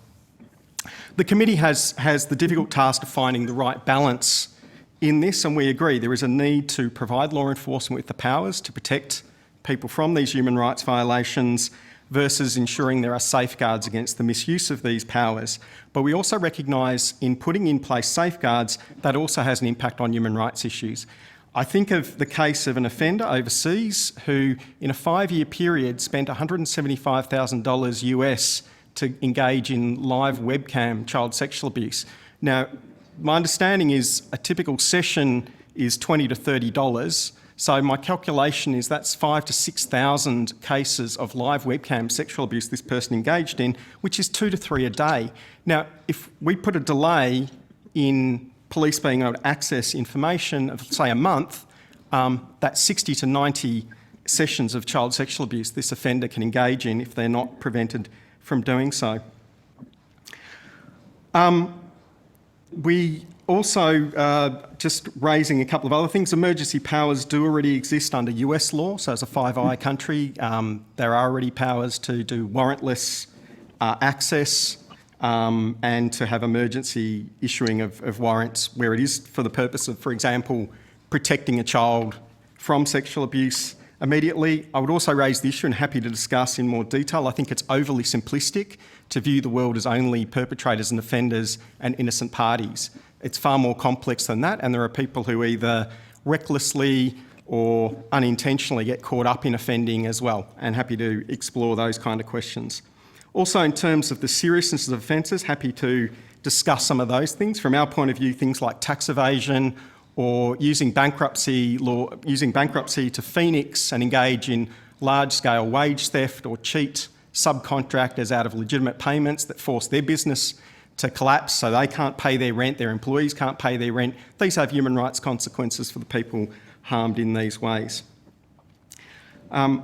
The committee has the difficult task of finding the right balance in this, and we agree there is a need to provide law enforcement with the powers to protect people from these human rights violations versus ensuring there are safeguards against the misuse of these powers. But we also recognise in putting in place safeguards, that also has an impact on human rights issues. I think of the case of an offender overseas who, in a 5-year period, spent $175,000 US to engage in live webcam child sexual abuse. Now, my understanding is a typical session is $20 to $30. So my calculation is that's 5,000 to 6,000 cases of live webcam sexual abuse this person engaged in, which is 2 to 3 a day. Now, if we put a delay in police being able to access information of, say, a month, that's 60 to 90 sessions of child sexual abuse this offender can engage in if they're not prevented from doing so. We also, just raising a couple of other things, emergency powers do already exist under US law. So as a Five Eyes country, there are already powers to do warrantless access and to have emergency issuing of warrants where it is for the purpose of, for example, protecting a child from sexual abuse immediately. I would also raise the issue, and happy to discuss in more detail, I think it's overly simplistic to view the world as only perpetrators and offenders and innocent parties. It's far more complex than that, and there are people who either recklessly or unintentionally get caught up in offending as well, and happy to explore those kind of questions. Also, in terms of the seriousness of offences, happy to discuss some of those things. From our point of view, things like tax evasion or using bankruptcy to phoenix and engage in large-scale wage theft or cheat subcontractors out of legitimate payments that force their business to collapse so they can't pay their rent, their employees can't pay their rent. These have human rights consequences for the people harmed in these ways. We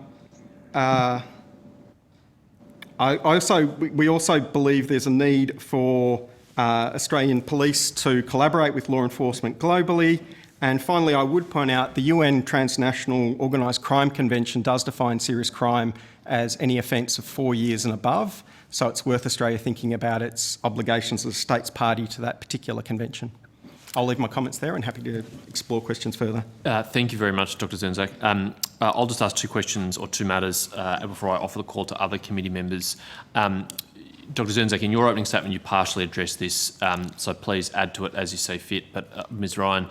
also believe there's a need for Australian police to collaborate with law enforcement globally. And finally, I would point out the UN Transnational Organised Crime Convention does define serious crime as any offence of 4 years and above. So it's worth Australia thinking about its obligations as a states party to that particular convention. I'll leave my comments there and happy to explore questions further. Thank you very much, Dr. Zernzak. I'll just ask 2 questions or 2 matters before I offer the call to other committee members. Dr. Zernzak, in your opening statement, you partially addressed this, so please add to it as you see fit. But Ms. Ryan,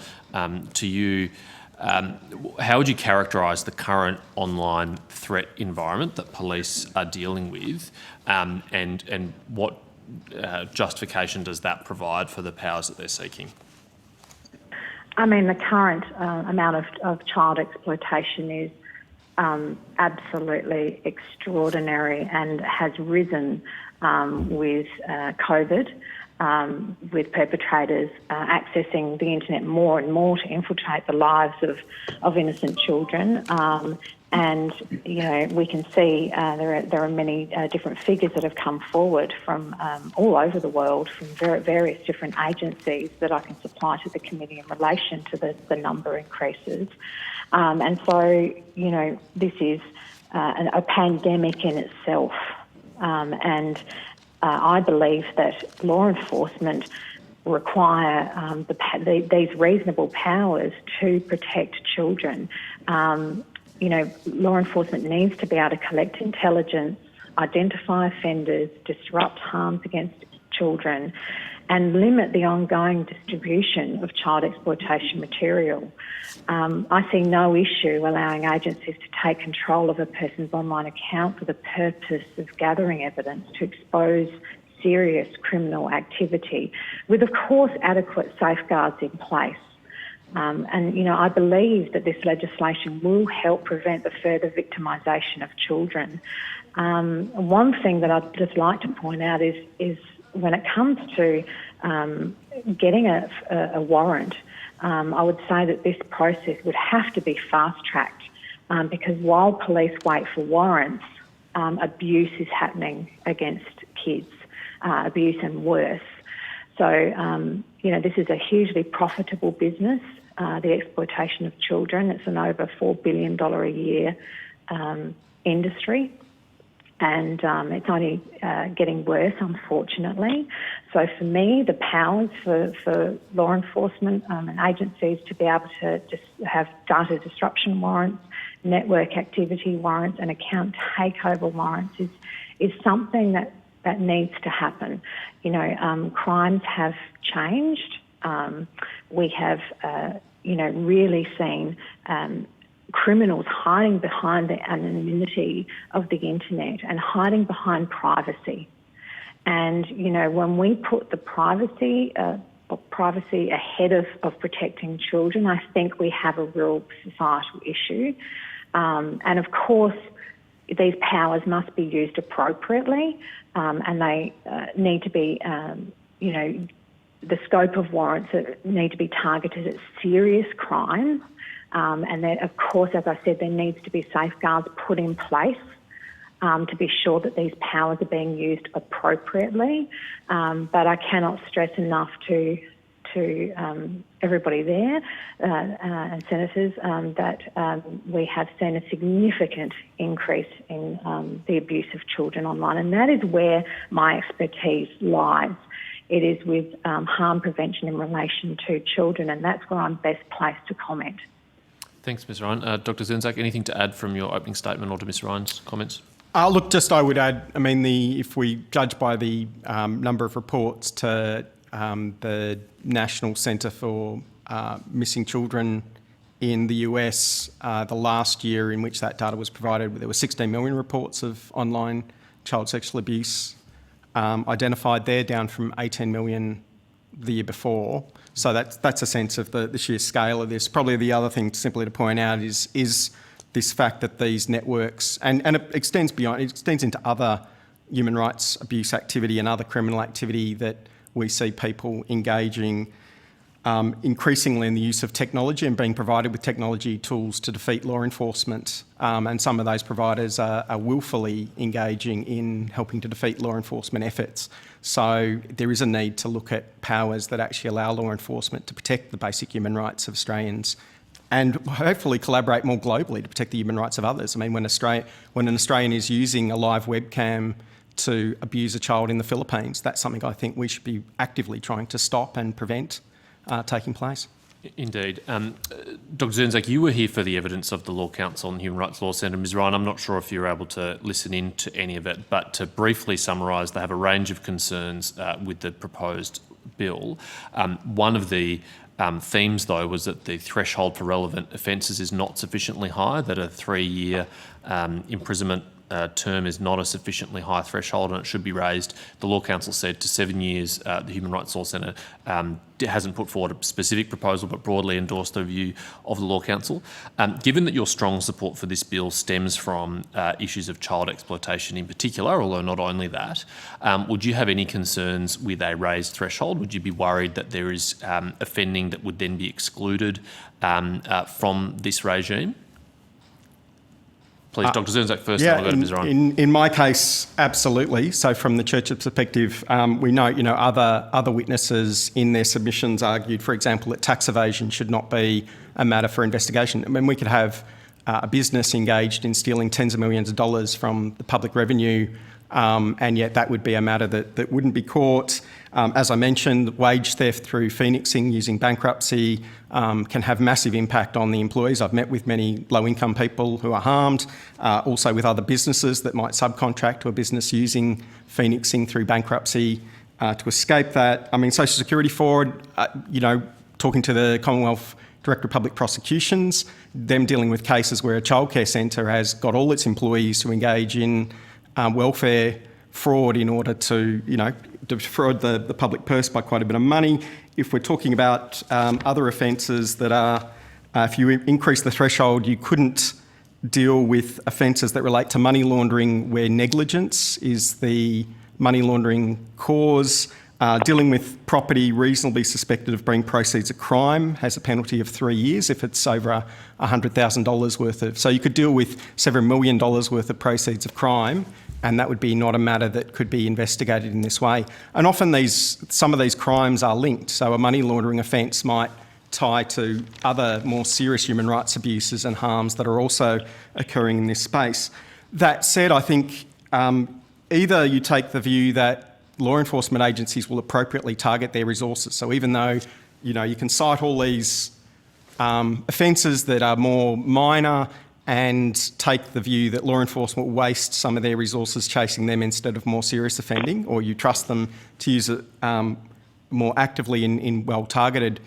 to you, how would you characterise the current online threat environment that police are dealing with, and what justification does that provide for the powers that they're seeking? I mean, the current amount of child exploitation is absolutely extraordinary and has risen with COVID, with perpetrators accessing the internet more and more to infiltrate the lives of innocent children. And, you know, we can see there are many different figures that have come forward from all over the world, from various different agencies that I can supply to the committee in relation to the number increases. And so, you know, this is a pandemic in itself. And I believe that law enforcement require these reasonable powers to protect children. You know, law enforcement needs to be able to collect intelligence, identify offenders, disrupt harms against children, and limit the ongoing distribution of child exploitation material. I see no issue allowing agencies to take control of a person's online account for the purpose of gathering evidence to expose serious criminal activity, with, of course, adequate safeguards in place. And, you know, I believe that this legislation will help prevent the further victimisation of children. One thing that I'd just like to point out is when it comes to getting a warrant, I would say that this process would have to be fast-tracked because while police wait for warrants, abuse is happening against kids, abuse and worse. So, this is a hugely profitable business, the exploitation of children. It's an over $4 billion a year industry. And it's only getting worse, unfortunately. So for me, the powers for law enforcement and agencies to be able to just have data disruption warrants, network activity warrants and account takeover warrants is something that needs to happen. Crimes have changed. We have, really seen criminals hiding behind the anonymity of the internet and hiding behind privacy. And, when we put the privacy ahead of protecting children, I think we have a real societal issue. And of course, these powers must be used appropriately, and they need to be, the scope of warrants need to be targeted at serious crime. And then, of course, as I said, there needs to be safeguards put in place to be sure that these powers are being used appropriately. But I cannot stress enough to everybody there and senators that we have seen a significant increase in the abuse of children online, and that is where my expertise lies. It is with harm prevention in relation to children, and that's where I'm best placed to comment. Thanks, Ms Ryan. Dr Zernzak, anything to add from your opening statement or to Ms Ryan's comments? Look, I would add, if we judge by the number of reports to the National Centre for Missing Children in the US, the last year in which that data was provided, there were 16 million reports of online child sexual abuse identified there, down from 18 million the year before. So that's a sense of the sheer scale of this. Probably the other thing simply to point out is this fact that these networks, and it extends into other human rights abuse activity and other criminal activity, that we see people engaging increasingly in the use of technology and being provided with technology tools to defeat law enforcement. And some of those providers are willfully engaging in helping to defeat law enforcement efforts. So there is a need to look at powers that actually allow law enforcement to protect the basic human rights of Australians and hopefully collaborate more globally to protect the human rights of others. When an Australian is using a live webcam to abuse a child in the Philippines, that's something I think we should be actively trying to stop and prevent taking place. Indeed. Dr Zernzak, you were here for the evidence of the Law Council and Human Rights Law Centre. Ms Ryan, I'm not sure if you were able to listen in to any of it, but to briefly summarise, they have a range of concerns with the proposed bill. One of the themes, though, was that the threshold for relevant offences is not sufficiently high, that a 3-year imprisonment term is not a sufficiently high threshold and it should be raised. The Law Council said to 7 years. The Human Rights Law Centre hasn't put forward a specific proposal but broadly endorsed the view of the Law Council. Given that your strong support for this bill stems from issues of child exploitation in particular, although not only that, would you have any concerns with a raised threshold? Would you be worried that there is offending that would then be excluded from this regime? Please, Dr Zernzak first, and I'll go to Ms Ryan. In my case, absolutely. So from the Church's perspective, we know, other witnesses in their submissions argued, for example, that tax evasion should not be a matter for investigation. We could have a business engaged in stealing tens of millions of dollars from the public revenue, and yet that would be a matter that wouldn't be caught. As I mentioned, wage theft through phoenixing using bankruptcy can have massive impact on the employees. I've met with many low-income people who are harmed, also with other businesses that might subcontract to a business using phoenixing through bankruptcy to escape that. Social Security fraud, talking to the Commonwealth Director of Public Prosecutions, them dealing with cases where a childcare centre has got all its employees to engage in welfare fraud in order to, defraud the public purse by quite a bit of money. If we're talking about other offences that are, if you increase the threshold, you couldn't deal with offences that relate to money laundering where negligence is the money laundering cause. Dealing with property reasonably suspected of being proceeds of crime has a penalty of 3 years if it's over $100,000 worth of. So you could deal with several $1 million worth of proceeds of crime, and that would be not a matter that could be investigated in this way. And often some of these crimes are linked. So a money laundering offence might tie to other more serious human rights abuses and harms that are also occurring in this space. That said, I think either you take the view that law enforcement agencies will appropriately target their resources. So even though, you can cite all these offences that are more minor and take the view that law enforcement will waste some of their resources chasing them instead of more serious offending, or you trust them to use it more actively in well-targeted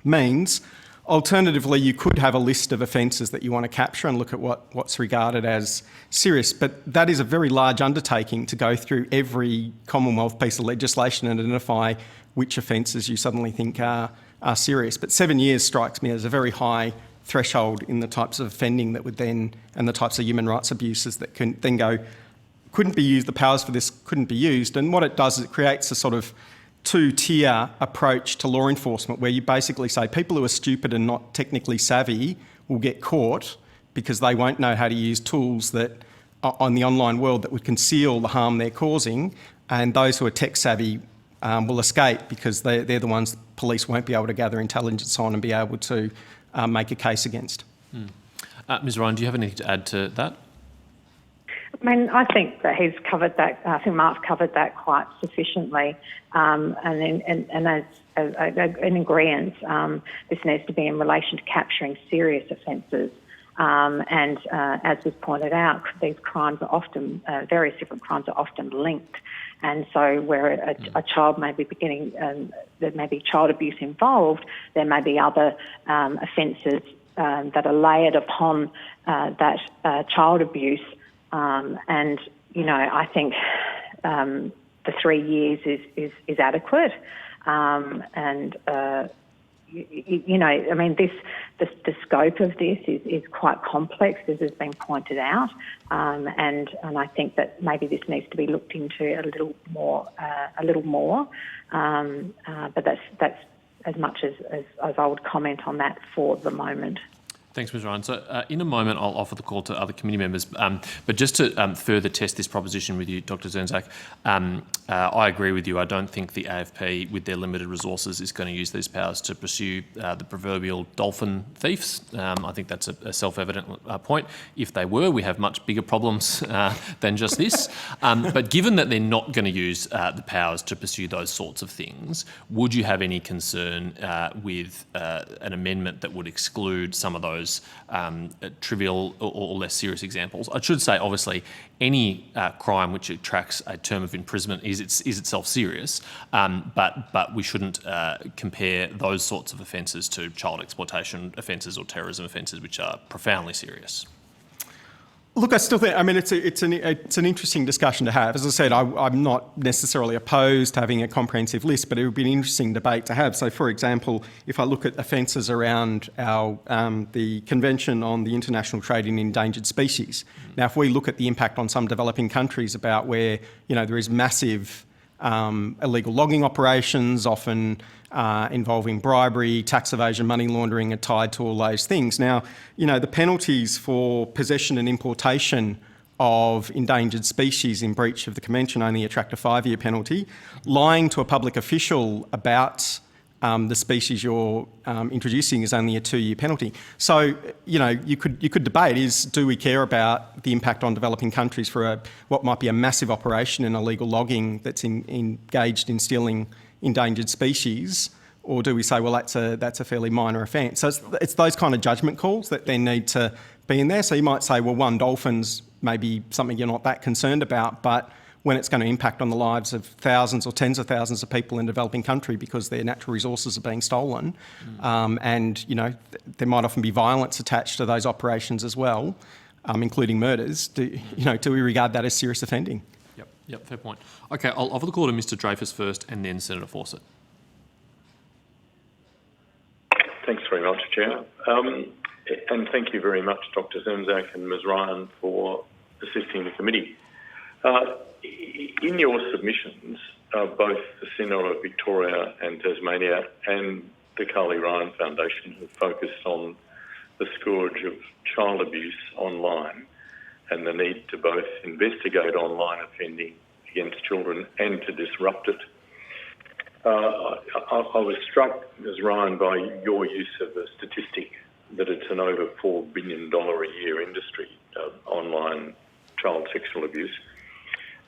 means. Alternatively, you could have a list of offences that you want to capture and look at what's regarded as serious, but that is a very large undertaking to go through every Commonwealth piece of legislation and identify which offences you suddenly think are serious. But 7 years strikes me as a very high threshold in the types of offending that would then, and the types of human rights abuses that can then go, couldn't be used, the powers for this couldn't be used. And what it does is it creates a sort of two-tier approach to law enforcement where you basically say people who are stupid and not technically savvy will get caught because they won't know how to use tools that on the online world that would conceal the harm they're causing, and those who are tech savvy will escape because they're the ones police won't be able to gather intelligence on and be able to make a case against. Ms Ryan, do you have anything to add to that? I mean, I think that he's covered that. I think Mark's covered that quite sufficiently, and as an agreement, this needs to be in relation to capturing serious offences. And as was pointed out, these crimes are often various different crimes are often linked, and so where a child may be beginning, there may be child abuse involved, there may be other offences that are layered upon that child abuse. And, I think the 3 years is adequate. The scope of this is quite complex, as has been pointed out. And I think that maybe this needs to be looked into a little more. But that's as much as I would comment on that for the moment. Thanks, Ms Ryan. So in a moment, I'll offer the call to other committee members. But just to further test this proposition with you, Dr Zernzak, I agree with you. I don't think the AFP, with their limited resources, is going to use these powers to pursue the proverbial dolphin thieves. I think that's a self-evident point. If they were, we have much bigger problems than just this. But given that they're not going to use the powers to pursue those sorts of things, would you have any concern with an amendment that would exclude some of those trivial or less serious examples? I should say, obviously, any crime which attracts a term of imprisonment is itself serious, but we shouldn't compare those sorts of offences to child exploitation offences or terrorism offences, which are profoundly serious. Look, I still think, it's an interesting discussion to have. As I said, I'm not necessarily opposed to having a comprehensive list, but it would be an interesting debate to have. So, for example, if I look at offences around the Convention on the International Trade in Endangered Species. Now, if we look at the impact on some developing countries about where, there is massive illegal logging operations, often involving bribery, tax evasion, money laundering are tied to all those things. Now, the penalties for possession and importation of endangered species in breach of the Convention only attract a 5-year penalty. Lying to a public official about the species you're introducing is only a 2-year penalty. So, you could debate do we care about the impact on developing countries for what might be a massive operation in illegal logging that's engaged in stealing endangered species, or do we say, well, that's a fairly minor offence? So it's those kind of judgment calls that then need to be in there. So you might say, well, one dolphin's maybe something you're not that concerned about, but when it's going to impact on the lives of thousands or tens of thousands of people in a developing country because their natural resources are being stolen, and there might often be violence attached to those operations as well, including murders. Do we regard that as serious offending? Yep, fair point. Okay, I'll offer the call to Mr Dreyfus first and then Senator Fawcett. Thanks very much, Chair. And thank you very much, Dr Zernzak and Ms Ryan, for assisting the committee. In your submissions, both the Synod of Victoria and Tasmania and the Carly Ryan Foundation have focused on the scourge of child abuse online and the need to both investigate online offending against children and to disrupt it. I was struck, Ms Ryan, by your use of the statistic that it's an over $4 billion a year industry, online child sexual abuse.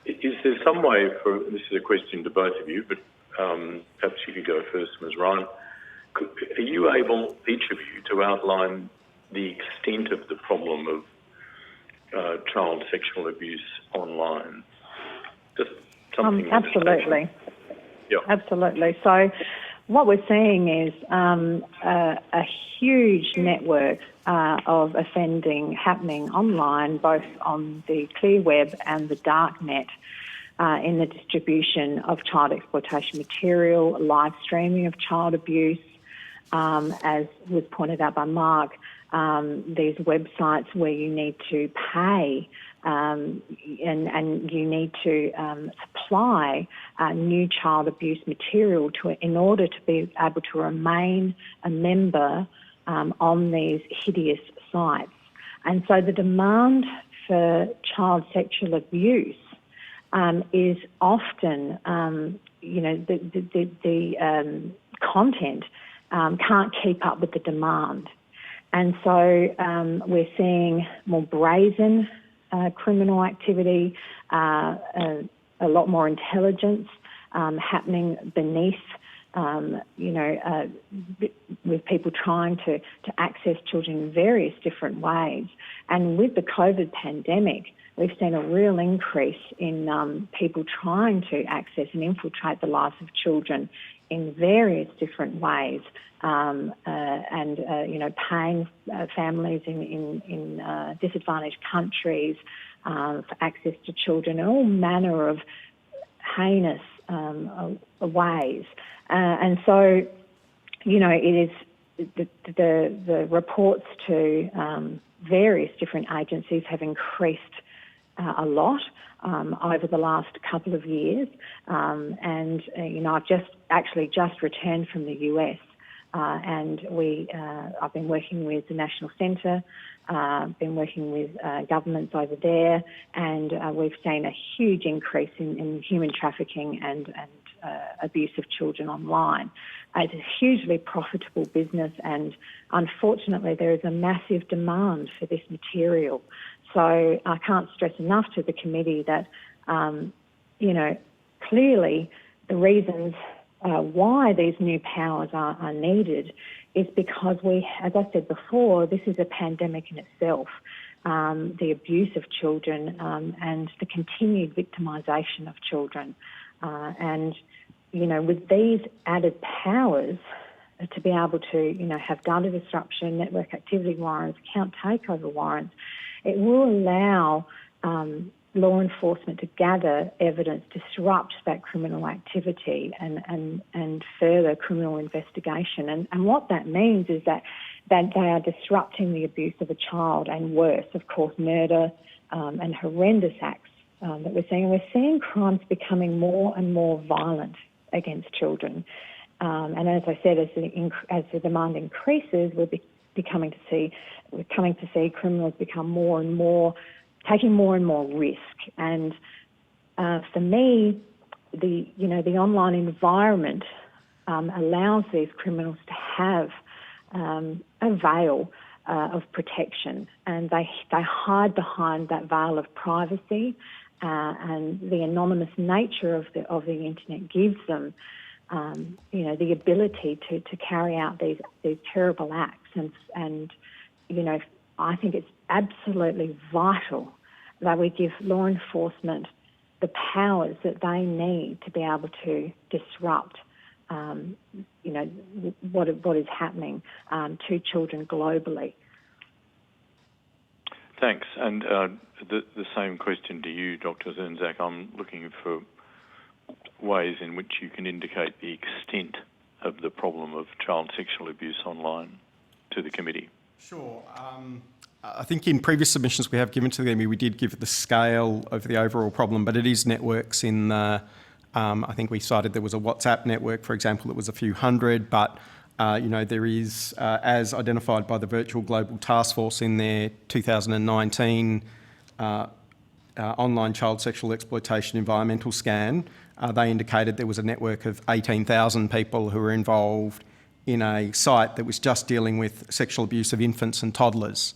Is there some way for, this is a question to both of you, but perhaps you could go first, Ms Ryan. Are you able, each of you, to outline the extent of the problem of child sexual abuse online? Just something. Absolutely. Yeah. Absolutely. So what we're seeing is a huge network of offending happening online, both on the clear web and the dark net, in the distribution of child exploitation material, live streaming of child abuse, as was pointed out by Mark, these websites where you need to pay and you need to supply new child abuse material in order to be able to remain a member on these hideous sites. And so the demand for child sexual abuse is often, the content can't keep up with the demand. And so we're seeing more brazen criminal activity, a lot more intelligence happening beneath, with people trying to access children in various different ways. And with the COVID pandemic, we've seen a real increase in people trying to access and infiltrate the lives of children in various different ways, paying families in disadvantaged countries for access to children in all manner of heinous ways. And so, it is the reports to various different agencies have increased a lot over the last couple of years. I've just returned from the US, and I've been working with the National Centre, been working with governments over there, and we've seen a huge increase in human trafficking and abuse of children online. It's a hugely profitable business, and unfortunately there is a massive demand for this material. So I can't stress enough to the committee that, clearly the reasons why these new powers are needed is because as I said before, this is a pandemic in itself. The abuse of children and the continued victimisation of children. With these added powers to be able to, have data disruption, network activity warrants, account takeover warrants, it will allow law enforcement to gather evidence, disrupt that criminal activity and further criminal investigation. And what that means is that they are disrupting the abuse of a child and worse, of course, murder and horrendous acts that we're seeing. We're seeing crimes becoming more and more violent against children. And as I said, as the demand increases, we're coming to see criminals become more and more, taking more and more risk. And for me, the online environment allows these criminals to have a veil of protection, and they hide behind that veil of privacy, and the anonymous nature of the internet gives them, the ability to carry out these terrible acts. And I think it's absolutely vital that we give law enforcement the powers that they need to be able to disrupt, what is happening to children globally. Thanks. And the same question to you, Dr. Zirnzak. I'm looking for ways in which you can indicate the extent of the problem of child sexual abuse online to the committee. Sure. I think in previous submissions we have given to the committee, we did give the scale of the overall problem, but it is networks in the, I think we cited there was a WhatsApp network, for example, that was a few hundred, but there is, as identified by the Virtual Global Task Force in their 2019 online child sexual exploitation environmental scan, they indicated there was a network of 18,000 people who were involved in a site that was just dealing with sexual abuse of infants and toddlers,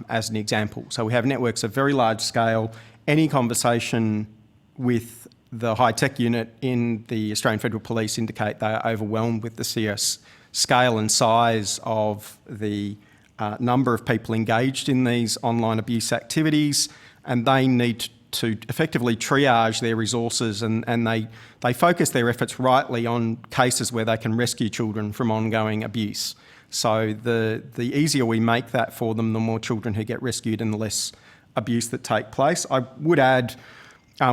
as an example. So we have networks of very large scale. Any conversation with the high-tech unit in the Australian Federal Police indicate they are overwhelmed with the serious scale and size of the number of people engaged in these online abuse activities, and they need to effectively triage their resources, and they focus their efforts rightly on cases where they can rescue children from ongoing abuse. So the easier we make that for them, the more children who get rescued and the less abuse that take place. I would add,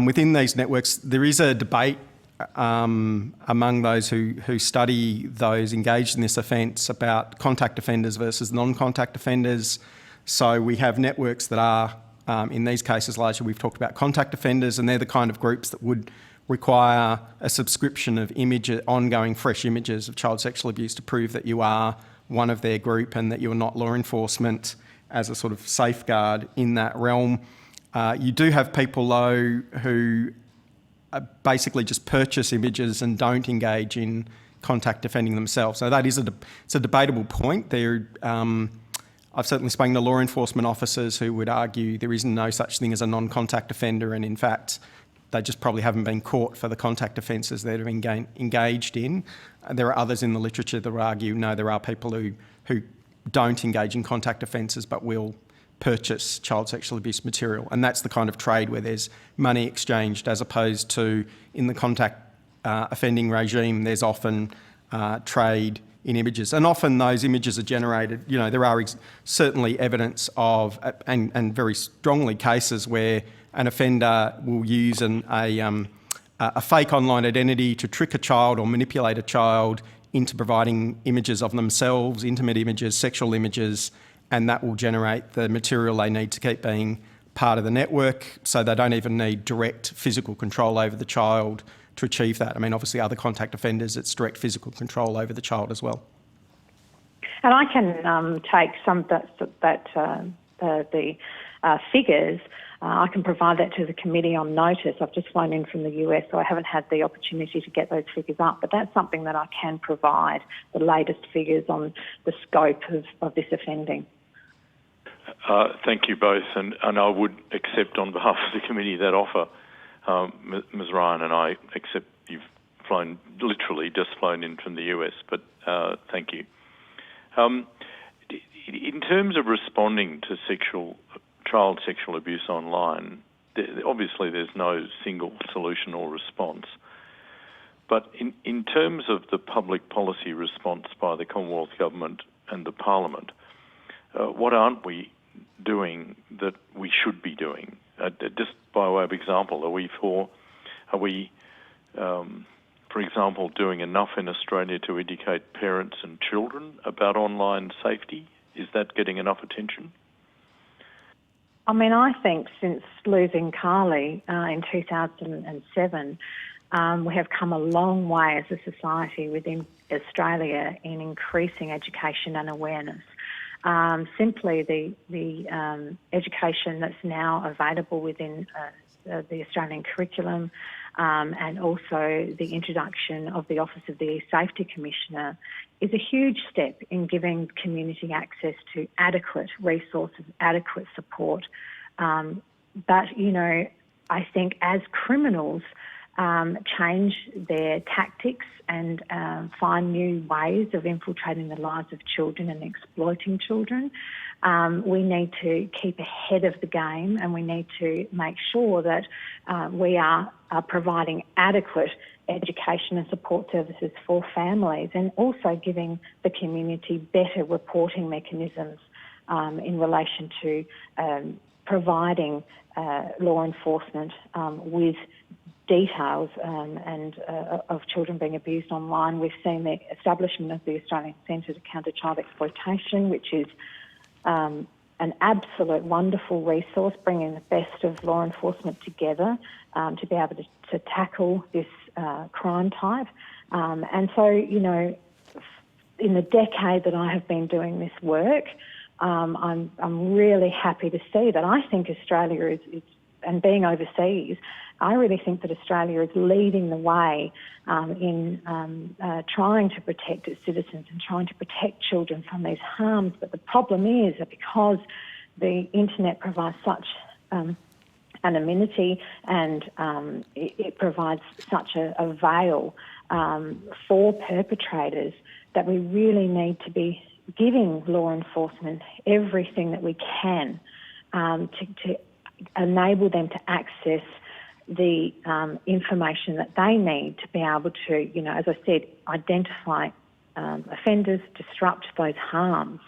within these networks, there is a debate among those who study those engaged in this offence about contact offenders versus non-contact offenders. So we have networks that are, in these cases largely we've talked about contact offenders, and they're the kind of groups that would require a subscription of ongoing fresh images of child sexual abuse to prove that you are one of their group and that you're not law enforcement as a sort of safeguard in that realm. You do have people, though, who basically just purchase images and don't engage in contact offending themselves. So that is it's a debatable point. I've certainly spoken to law enforcement officers who would argue there is no such thing as a non-contact offender, and in fact, they just probably haven't been caught for the contact offences they're engaged in. There are others in the literature that argue, no, there are people who don't engage in contact offences but will purchase child sexual abuse material. And that's the kind of trade where there's money exchanged, as opposed to in the contact offending regime, there's often trade in images. And often those images are generated, there are certainly evidence of, and very strongly cases where an offender will use a fake online identity to trick a child or manipulate a child into providing images of themselves, intimate images, sexual images, and that will generate the material they need to keep being part of the network, so they don't even need direct physical control over the child to achieve that. I mean, obviously other contact offenders, it's direct physical control over the child as well. And I can take some of the figures. I can provide that to the committee on notice. I've just flown in from the US, so I haven't had the opportunity to get those figures up, but that's something that I can provide, the latest figures on the scope of this offending. Thank you both, and I would accept on behalf of the committee that offer. Ms Ryan and I accept you've literally just flown in from the US, but thank you. In terms of responding to child sexual abuse online, obviously there's no single solution or response. But in terms of the public policy response by the Commonwealth Government and the Parliament, what aren't we doing that we should be doing? Just by way of example, are we, for example, doing enough in Australia to educate parents and children about online safety? Is that getting enough attention? I mean, I think since losing Carly in 2007, we have come a long way as a society within Australia in increasing education and awareness. Simply the education that's now available within the Australian curriculum, and also the introduction of the Office of the E-Safety Commissioner is a huge step in giving community access to adequate resources, adequate support. But, I think as criminals change their tactics and find new ways of infiltrating the lives of children and exploiting children, we need to keep ahead of the game, and we need to make sure that we are providing adequate education and support services for families, and also giving the community better reporting mechanisms in relation to providing law enforcement with details of children being abused online. We've seen the establishment of the Australian Centre to Counter Child Exploitation, which is an absolute wonderful resource, bringing the best of law enforcement together to be able to tackle this crime type. And so, you know, in the decade that I have been doing this work, I'm really happy to see that I think Australia is, and being overseas, I really think that Australia is leading the way in trying to protect its citizens and trying to protect children from these harms. But the problem is that because the internet provides such anonymity and it provides such a veil for perpetrators, that we really need to be giving law enforcement everything that we can to enable them to access the information that they need to be able to, you know, as I said, identify offenders, disrupt those harms,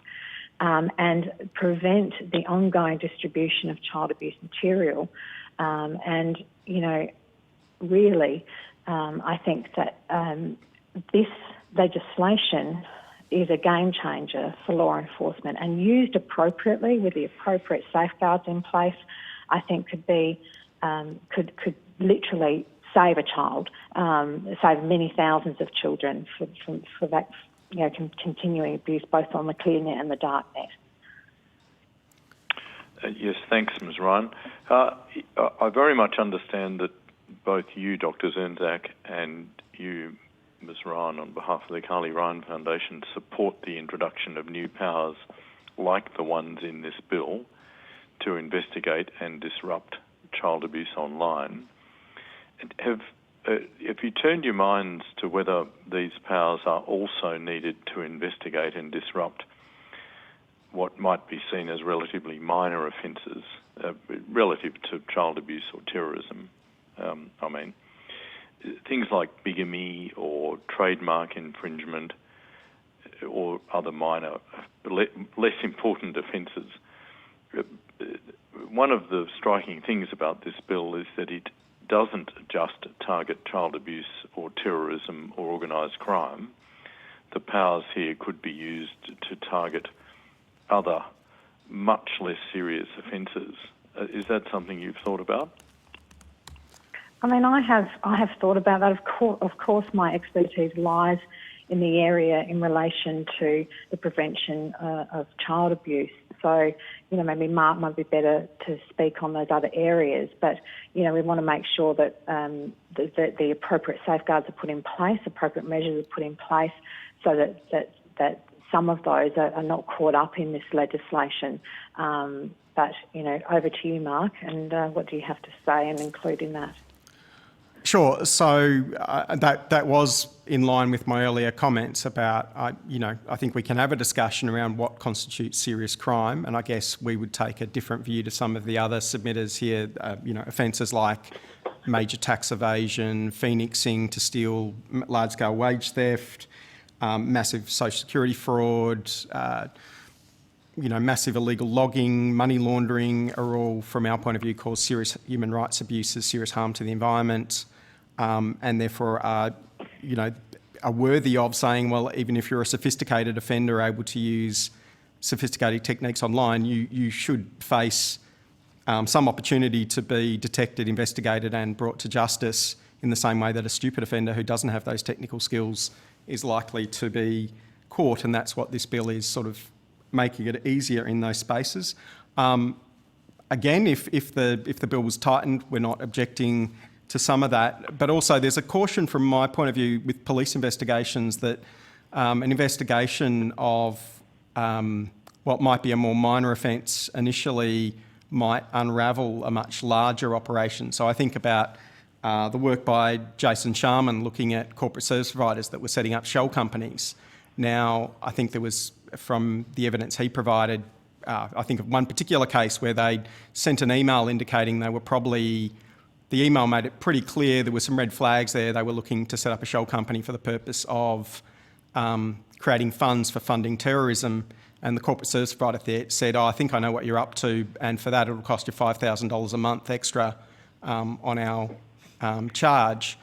and prevent the ongoing distribution of child abuse material. And, you know, really, I think that this legislation is a game changer for law enforcement, and used appropriately with the appropriate safeguards in place, I think could be could literally save a child, save many thousands of children for that, you know, continuing abuse both on the clear net and the dark net. Yes, thanks, Ms. Ryan. I very much understand that both you, Dr. Zenzak, and you, Ms. Ryan, on behalf of the Carly Ryan Foundation, support the introduction of new powers like the ones in this bill to investigate and disrupt child abuse online. Have you turned your minds to whether these powers are also needed to investigate and disrupt what might be seen as relatively minor offences relative to child abuse or terrorism? I mean, things like bigamy or trademark infringement or other minor, less important offences. One of the striking things about this bill is that it doesn't just target child abuse or terrorism or organised crime. The powers here could be used to target other, much less serious offences. Is that something you've thought about? I mean, I have thought about that. Of course, my expertise lies in the area in relation to the prevention of child abuse. So, you know, maybe Mark might be better to speak on those other areas. But, you know, we want to make sure that the appropriate safeguards are put in place, appropriate measures are put in place, so that some of those are not caught up in this legislation. But, you know, over to you, Mark, and what do you have to say and include in that? Sure. So that was in line with my earlier comments about, you know, I think we can have a discussion around what constitutes serious crime, and I guess we would take a different view to some of the other submitters here, you know, offences like major tax evasion, phoenixing to steal, large-scale wage theft, massive social security fraud, you know, massive illegal logging, money laundering are all, from our point of view, cause serious human rights abuses, serious harm to the environment, and therefore are, you know, are worthy of saying, well, even if you're a sophisticated offender able to use sophisticated techniques online, you should face some opportunity to be detected, investigated and brought to justice in the same way that a stupid offender who doesn't have those technical skills is likely to be caught, and that's what this bill is sort of making it easier in those spaces. Again, if the bill was tightened, we're not objecting to some of that, but also there's a caution from my point of view with police investigations that an investigation of what might be a more minor offence initially might unravel a much larger operation. So I think about the work by Jason Sharman looking at corporate service providers that were setting up shell companies. Now, I think there was, from the evidence he provided, I think of one particular case where they sent an email indicating they were probably, the email made it pretty clear there were some red flags there. They were looking to set up a shell company for the purpose of creating funds for funding terrorism. And the corporate service provider there said, I think I know what you're up to, and for that it'll cost you $5,000 a month extra on our charge.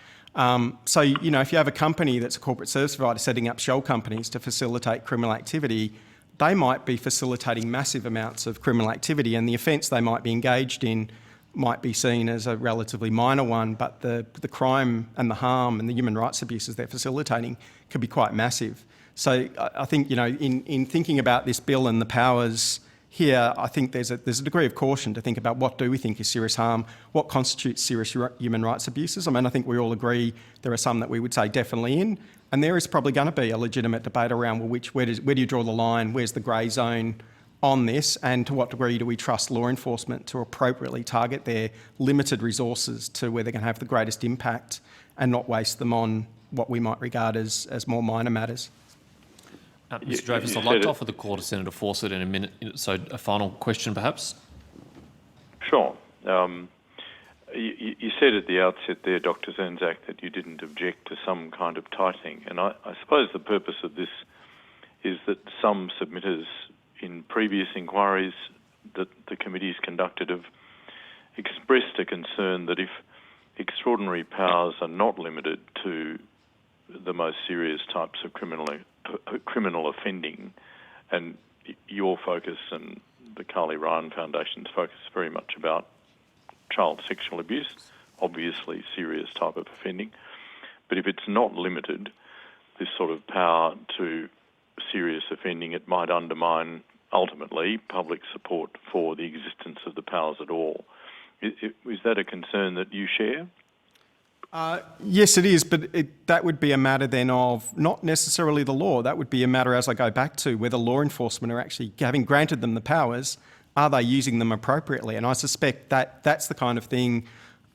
So, you know, if you have a company that's a corporate service provider setting up shell companies to facilitate criminal activity, they might be facilitating massive amounts of criminal activity, and the offence they might be engaged in might be seen as a relatively minor one, but the crime and the harm and the human rights abuses they're facilitating could be quite massive. So I think, you know, in thinking about this bill and the powers here, I think there's a degree of caution to think about what do we think is serious harm, what constitutes serious human rights abuses. I mean, I think we all agree there are some that we would say definitely in, and there is probably going to be a legitimate debate around, well, where do you draw the line, where's the grey zone on this, and to what degree do we trust law enforcement to appropriately target their limited resources to where they're going to have the greatest impact and not waste them on what we might regard as more minor matters. Mr Dreyfus, I'd like to offer the call to Senator Fawcett in a minute. So a final question, perhaps? Sure. You said at the outset there, Dr Zenzak, that you didn't object to some kind of tightening. And I suppose the purpose of this is that some submitters in previous inquiries that the committee's conducted have expressed a concern that if extraordinary powers are not limited to the most serious types of criminal offending, and your focus and the Carly Ryan Foundation's focus is very much about child sexual abuse, obviously serious type of offending, but if it's not limited, this sort of power to serious offending, it might undermine ultimately public support for the existence of the powers at all. Is that a concern that you share? Yes, it is, but that would be a matter then of not necessarily the law. That would be a matter, as I go back to, whether law enforcement are actually, having granted them the powers, are they using them appropriately? And I suspect that that's the kind of thing,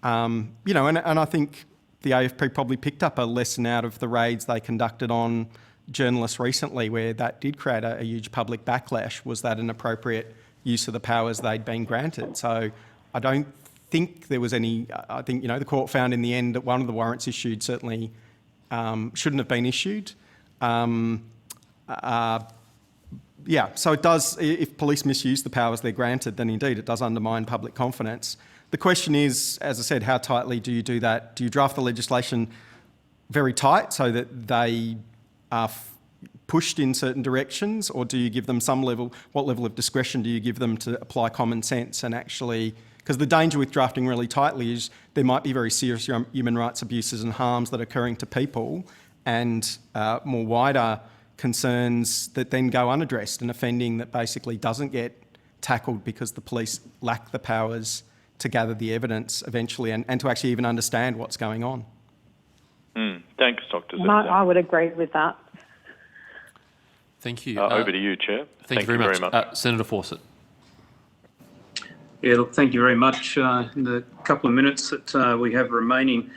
you know, and I think the AFP probably picked up a lesson out of the raids they conducted on journalists recently, where that did create a huge public backlash. Was that an appropriate use of the powers they'd been granted? So I don't think there was any. I think, you know, the court found in the end that one of the warrants issued certainly shouldn't have been issued. Yeah, so it does, if police misuse the powers they're granted, then indeed it does undermine public confidence. The question is, as I said, how tightly do you do that? Do you draft the legislation very tight so that they are pushed in certain directions, or do you give them some level, what level of discretion do you give them to apply common sense and actually, because the danger with drafting really tightly is there might be very serious human rights abuses and harms that are occurring to people, and more wider concerns that then go unaddressed, and offending that basically doesn't get tackled because the police lack the powers to gather the evidence eventually and to actually even understand what's going on. Thanks, Dr. No, I would agree with that. Thank you. Over to you, Chair. Thank you very much. Senator Fawcett. Yeah, look, thank you very much. In the couple of minutes that we have remaining,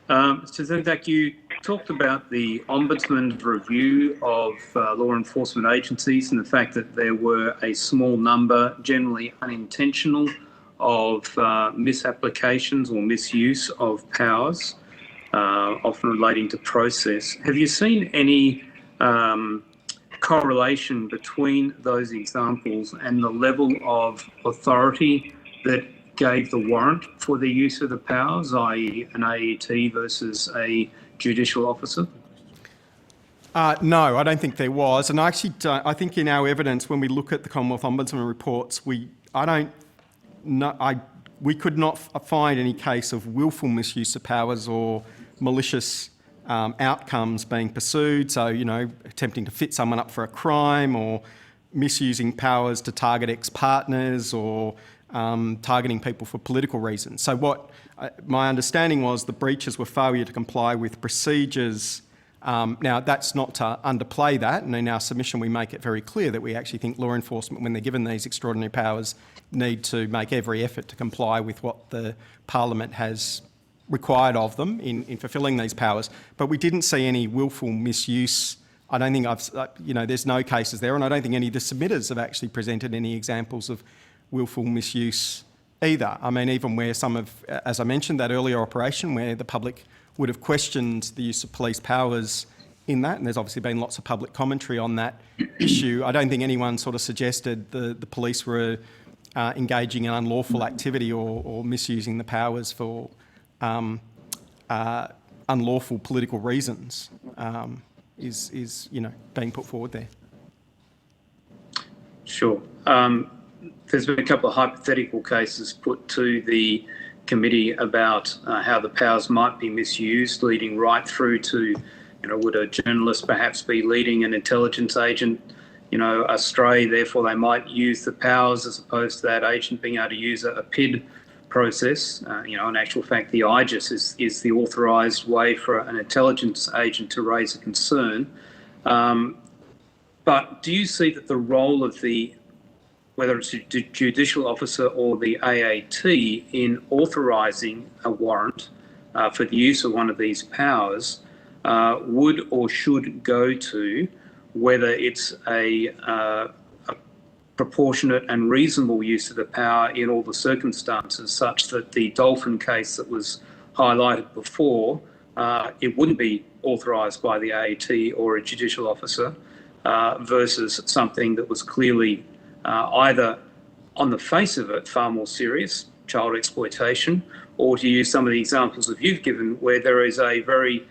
Mr. Zenzak, you talked about the Ombudsman's review of law enforcement agencies and the fact that there were a small number, generally unintentional, of misapplications or misuse of powers, often relating to process. Have you seen any correlation between those examples and the level of authority that gave the warrant for the use of the powers, i.e. an AET versus a judicial officer? No, I don't think there was. And I actually don't, I think in our evidence, when we look at the Commonwealth Ombudsman reports, we could not find any case of willful misuse of powers or malicious outcomes being pursued. So, you know, attempting to fit someone up for a crime, or misusing powers to target ex-partners, or targeting people for political reasons. So what my understanding was, the breaches were failure to comply with procedures. Now, that's not to underplay that, and in our submission we make it very clear that we actually think law enforcement, when they're given these extraordinary powers, need to make every effort to comply with what the Parliament has required of them in fulfilling these powers. But we didn't see any willful misuse. I don't think there's no cases there, and I don't think any of the submitters have actually presented any examples of willful misuse either. I mean, even where some of, as I mentioned, that earlier operation where the public would have questioned the use of police powers in that, and there's obviously been lots of public commentary on that issue. I don't think anyone sort of suggested the police were engaging in unlawful activity or misusing the powers for unlawful political reasons is being put forward there. Sure. There's been a couple of hypothetical cases put to the committee about how the powers might be misused, leading right through to, would a journalist perhaps be leading an intelligence agent, astray, therefore they might use the powers as opposed to that agent being able to use a PID process. In actual fact, the IGIS is the authorised way for an intelligence agent to raise a concern. But do you see that the role of whether it's a judicial officer or the AAT in authorising a warrant for the use of one of these powers would or should go to whether it's a proportionate and reasonable use of the power in all the circumstances, such that the Dolphin case that was highlighted before, it wouldn't be authorised by the AAT or a judicial officer, versus something that was clearly either on the face of it far more serious, child exploitation, or to use some of the examples that you've given where there is a very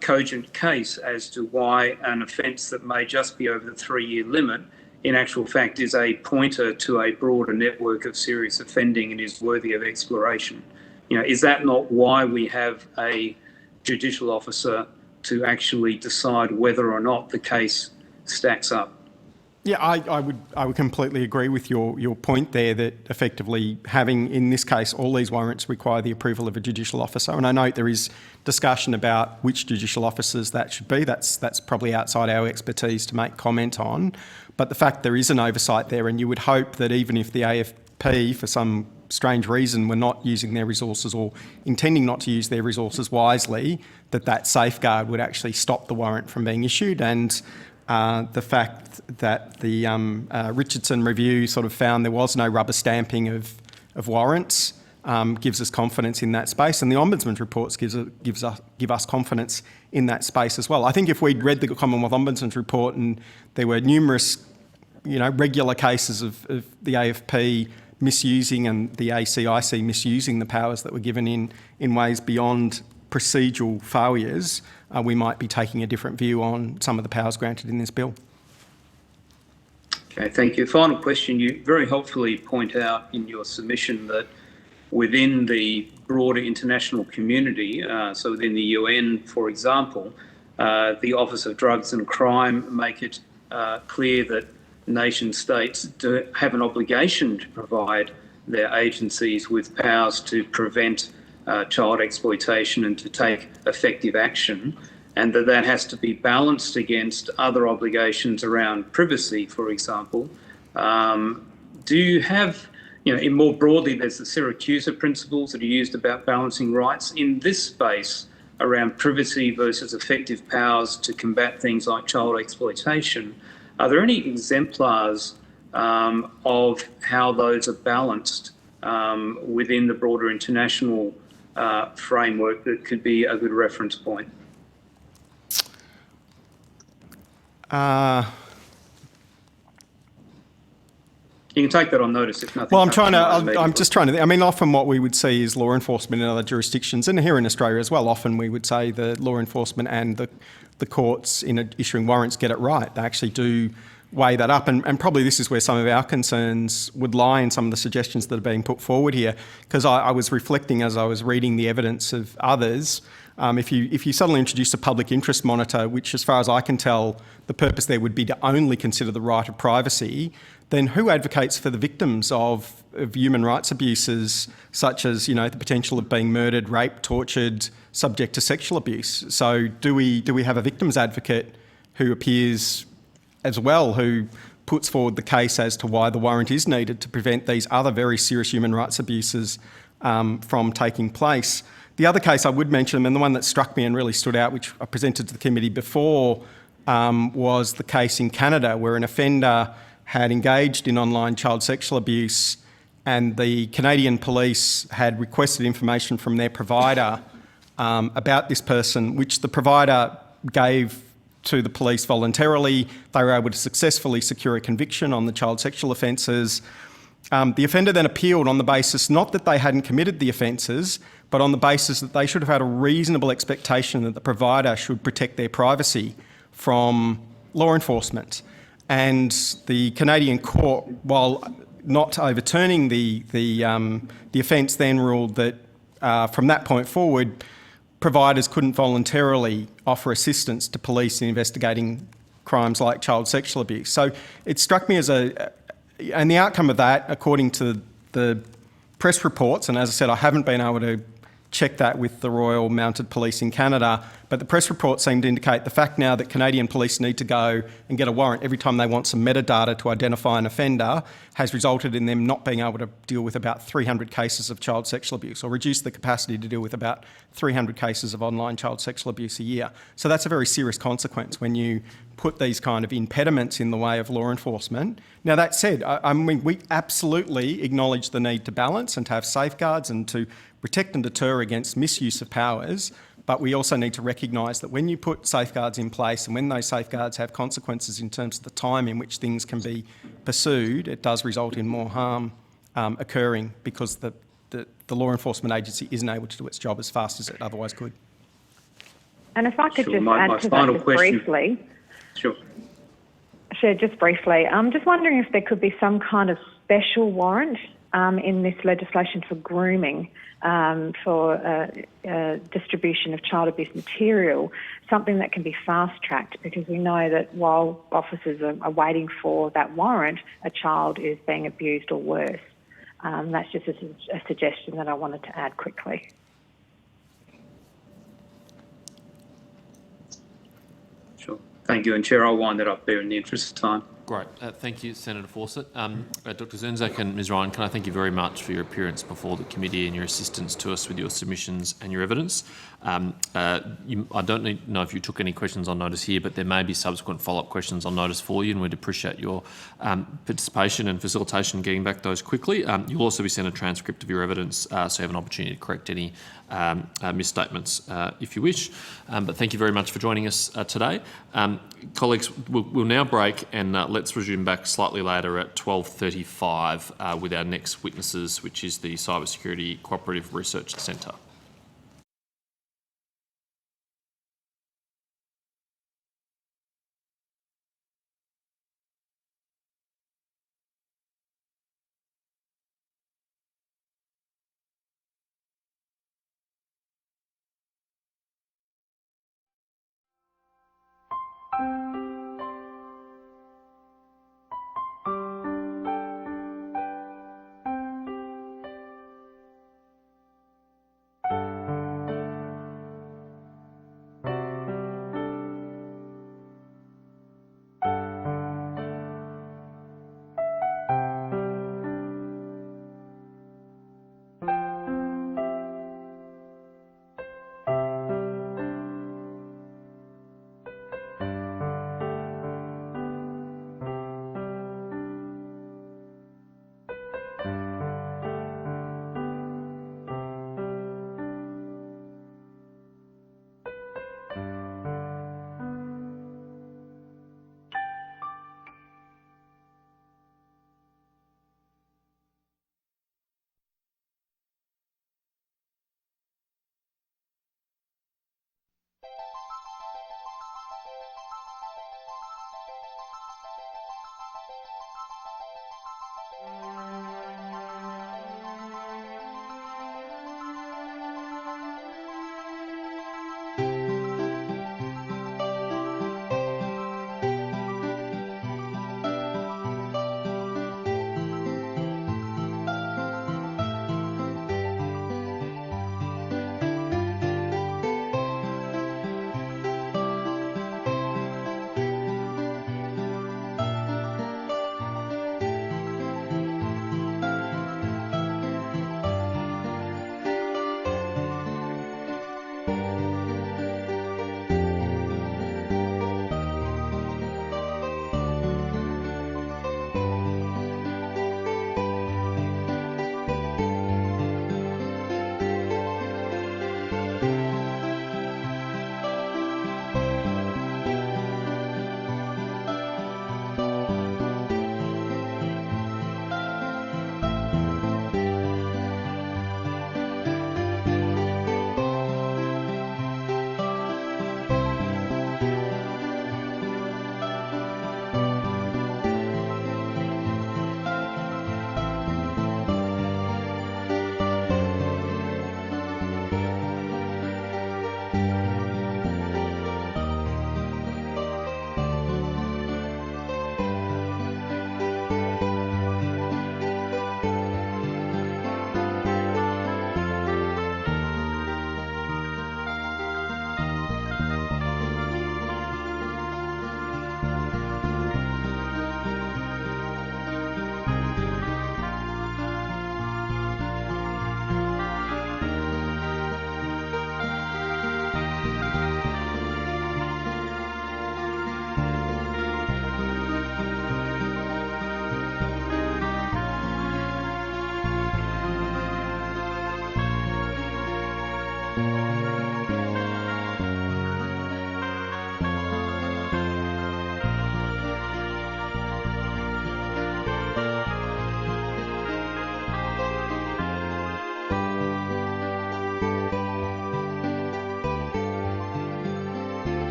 cogent case as to why an offence that may just be over the 3-year limit in actual fact is a pointer to a broader network of serious offending and is worthy of exploration. Is that not why we have a judicial officer to actually decide whether or not the case stacks up? Yeah, I would completely agree with your point there that effectively having, in this case, all these warrants require the approval of a judicial officer. And I note there is discussion about which judicial officers that should be. That's probably outside our expertise to make comment on. But the fact there is an oversight there, and you would hope that even if the AFP, for some strange reason, were not using their resources or intending not to use their resources wisely, that safeguard would actually stop the warrant from being issued. And the fact that the Richardson review sort of found there was no rubber stamping of warrants gives us confidence in that space, and the Ombudsman's reports give us confidence in that space as well. I think if we'd read the Commonwealth Ombudsman's report and there were numerous, regular cases of the AFP misusing and the ACIC misusing the powers that were given in ways beyond procedural failures, we might be taking a different view on some of the powers granted in this bill. Okay, thank you. Final question. You very helpfully point out in your submission that within the broader international community, so within the UN, for example, the Office of Drugs and Crime make it clear that nation states do have an obligation to provide their agencies with powers to prevent child exploitation and to take effective action, and that has to be balanced against other obligations around privacy, for example. Do you have, more broadly, there's the Siracusa principles that are used about balancing rights. In this space around privacy versus effective powers to combat things like child exploitation, are there any exemplars of how those are balanced within the broader international framework that could be a good reference point? You can take that on notice if nothing. Well, I'm just trying to. I mean, often what we would see is law enforcement in other jurisdictions, and here in Australia as well. Often we would say the law enforcement and the courts in issuing warrants get it right. They actually do weigh that up, and probably this is where some of our concerns would lie in some of the suggestions that are being put forward here. Because I was reflecting as I was reading the evidence of others. If you suddenly introduce a public interest monitor, which as far as I can tell, the purpose there would be to only consider the right of privacy, then who advocates for the victims of human rights abuses, such as, the potential of being murdered, raped, tortured, subject to sexual abuse? So do we have a victims advocate who appears as well, who puts forward the case as to why the warrant is needed to prevent these other very serious human rights abuses from taking place? The other case I would mention, and the one that struck me and really stood out, which I presented to the committee before, was the case in Canada where an offender had engaged in online child sexual abuse, and the Canadian police had requested information from their provider about this person, which the provider gave to the police voluntarily. They were able to successfully secure a conviction on the child sexual offences. The offender then appealed on the basis not that they hadn't committed the offences, but on the basis that they should have had a reasonable expectation that the provider should protect their privacy from law enforcement. And the Canadian court, while not overturning the offence, then ruled that from that point forward, providers couldn't voluntarily offer assistance to police in investigating crimes like child sexual abuse. So it struck me as and the outcome of that, according to the press reports, and as I said, I haven't been able to check that with the Royal Mounted Police in Canada, but the press reports seem to indicate the fact now that Canadian police need to go and get a warrant every time they want some metadata to identify an offender has resulted in them not being able to deal with about 300 cases of child sexual abuse, or reduce the capacity to deal with about 300 cases of online child sexual abuse a year. So that's a very serious consequence when you put these kind of impediments in the way of law enforcement. Now, that said, I mean, we absolutely acknowledge the need to balance and to have safeguards and to protect and deter against misuse of powers, but we also need to recognise that when you put safeguards in place and when those safeguards have consequences in terms of the time in which things can be pursued, it does result in more harm occurring because the law enforcement agency isn't able to do its job as fast as it otherwise could. And if I could Sure. just My add to final that just question- briefly. Sure. Sure, just briefly. I'm just wondering if there could be some kind of special warrant in this legislation for grooming, for distribution of child abuse material, something that can be fast-tracked, because we know that while officers are waiting for that warrant, a child is being abused or worse. That's just a suggestion that I wanted to add quickly. Sure. Thank you. And Chair, I'll wind that up there in the interest of time. Great. Thank you, Senator Fawcett. Dr Zernzak and Ms Ryan, can I thank you very much for your appearance before the committee and your assistance to us with your submissions and your evidence. I don't know if you took any questions on notice here, but there may be subsequent follow-up questions on notice for you, and we'd appreciate your participation and facilitation getting back those quickly. You'll also be sent a transcript of your evidence, so you have an opportunity to correct any misstatements if you wish. But thank you very much for joining us today. Colleagues, we'll now break and let's resume back slightly later at 12:35 with our next witnesses, which is the Cybersecurity Cooperative Research Centre.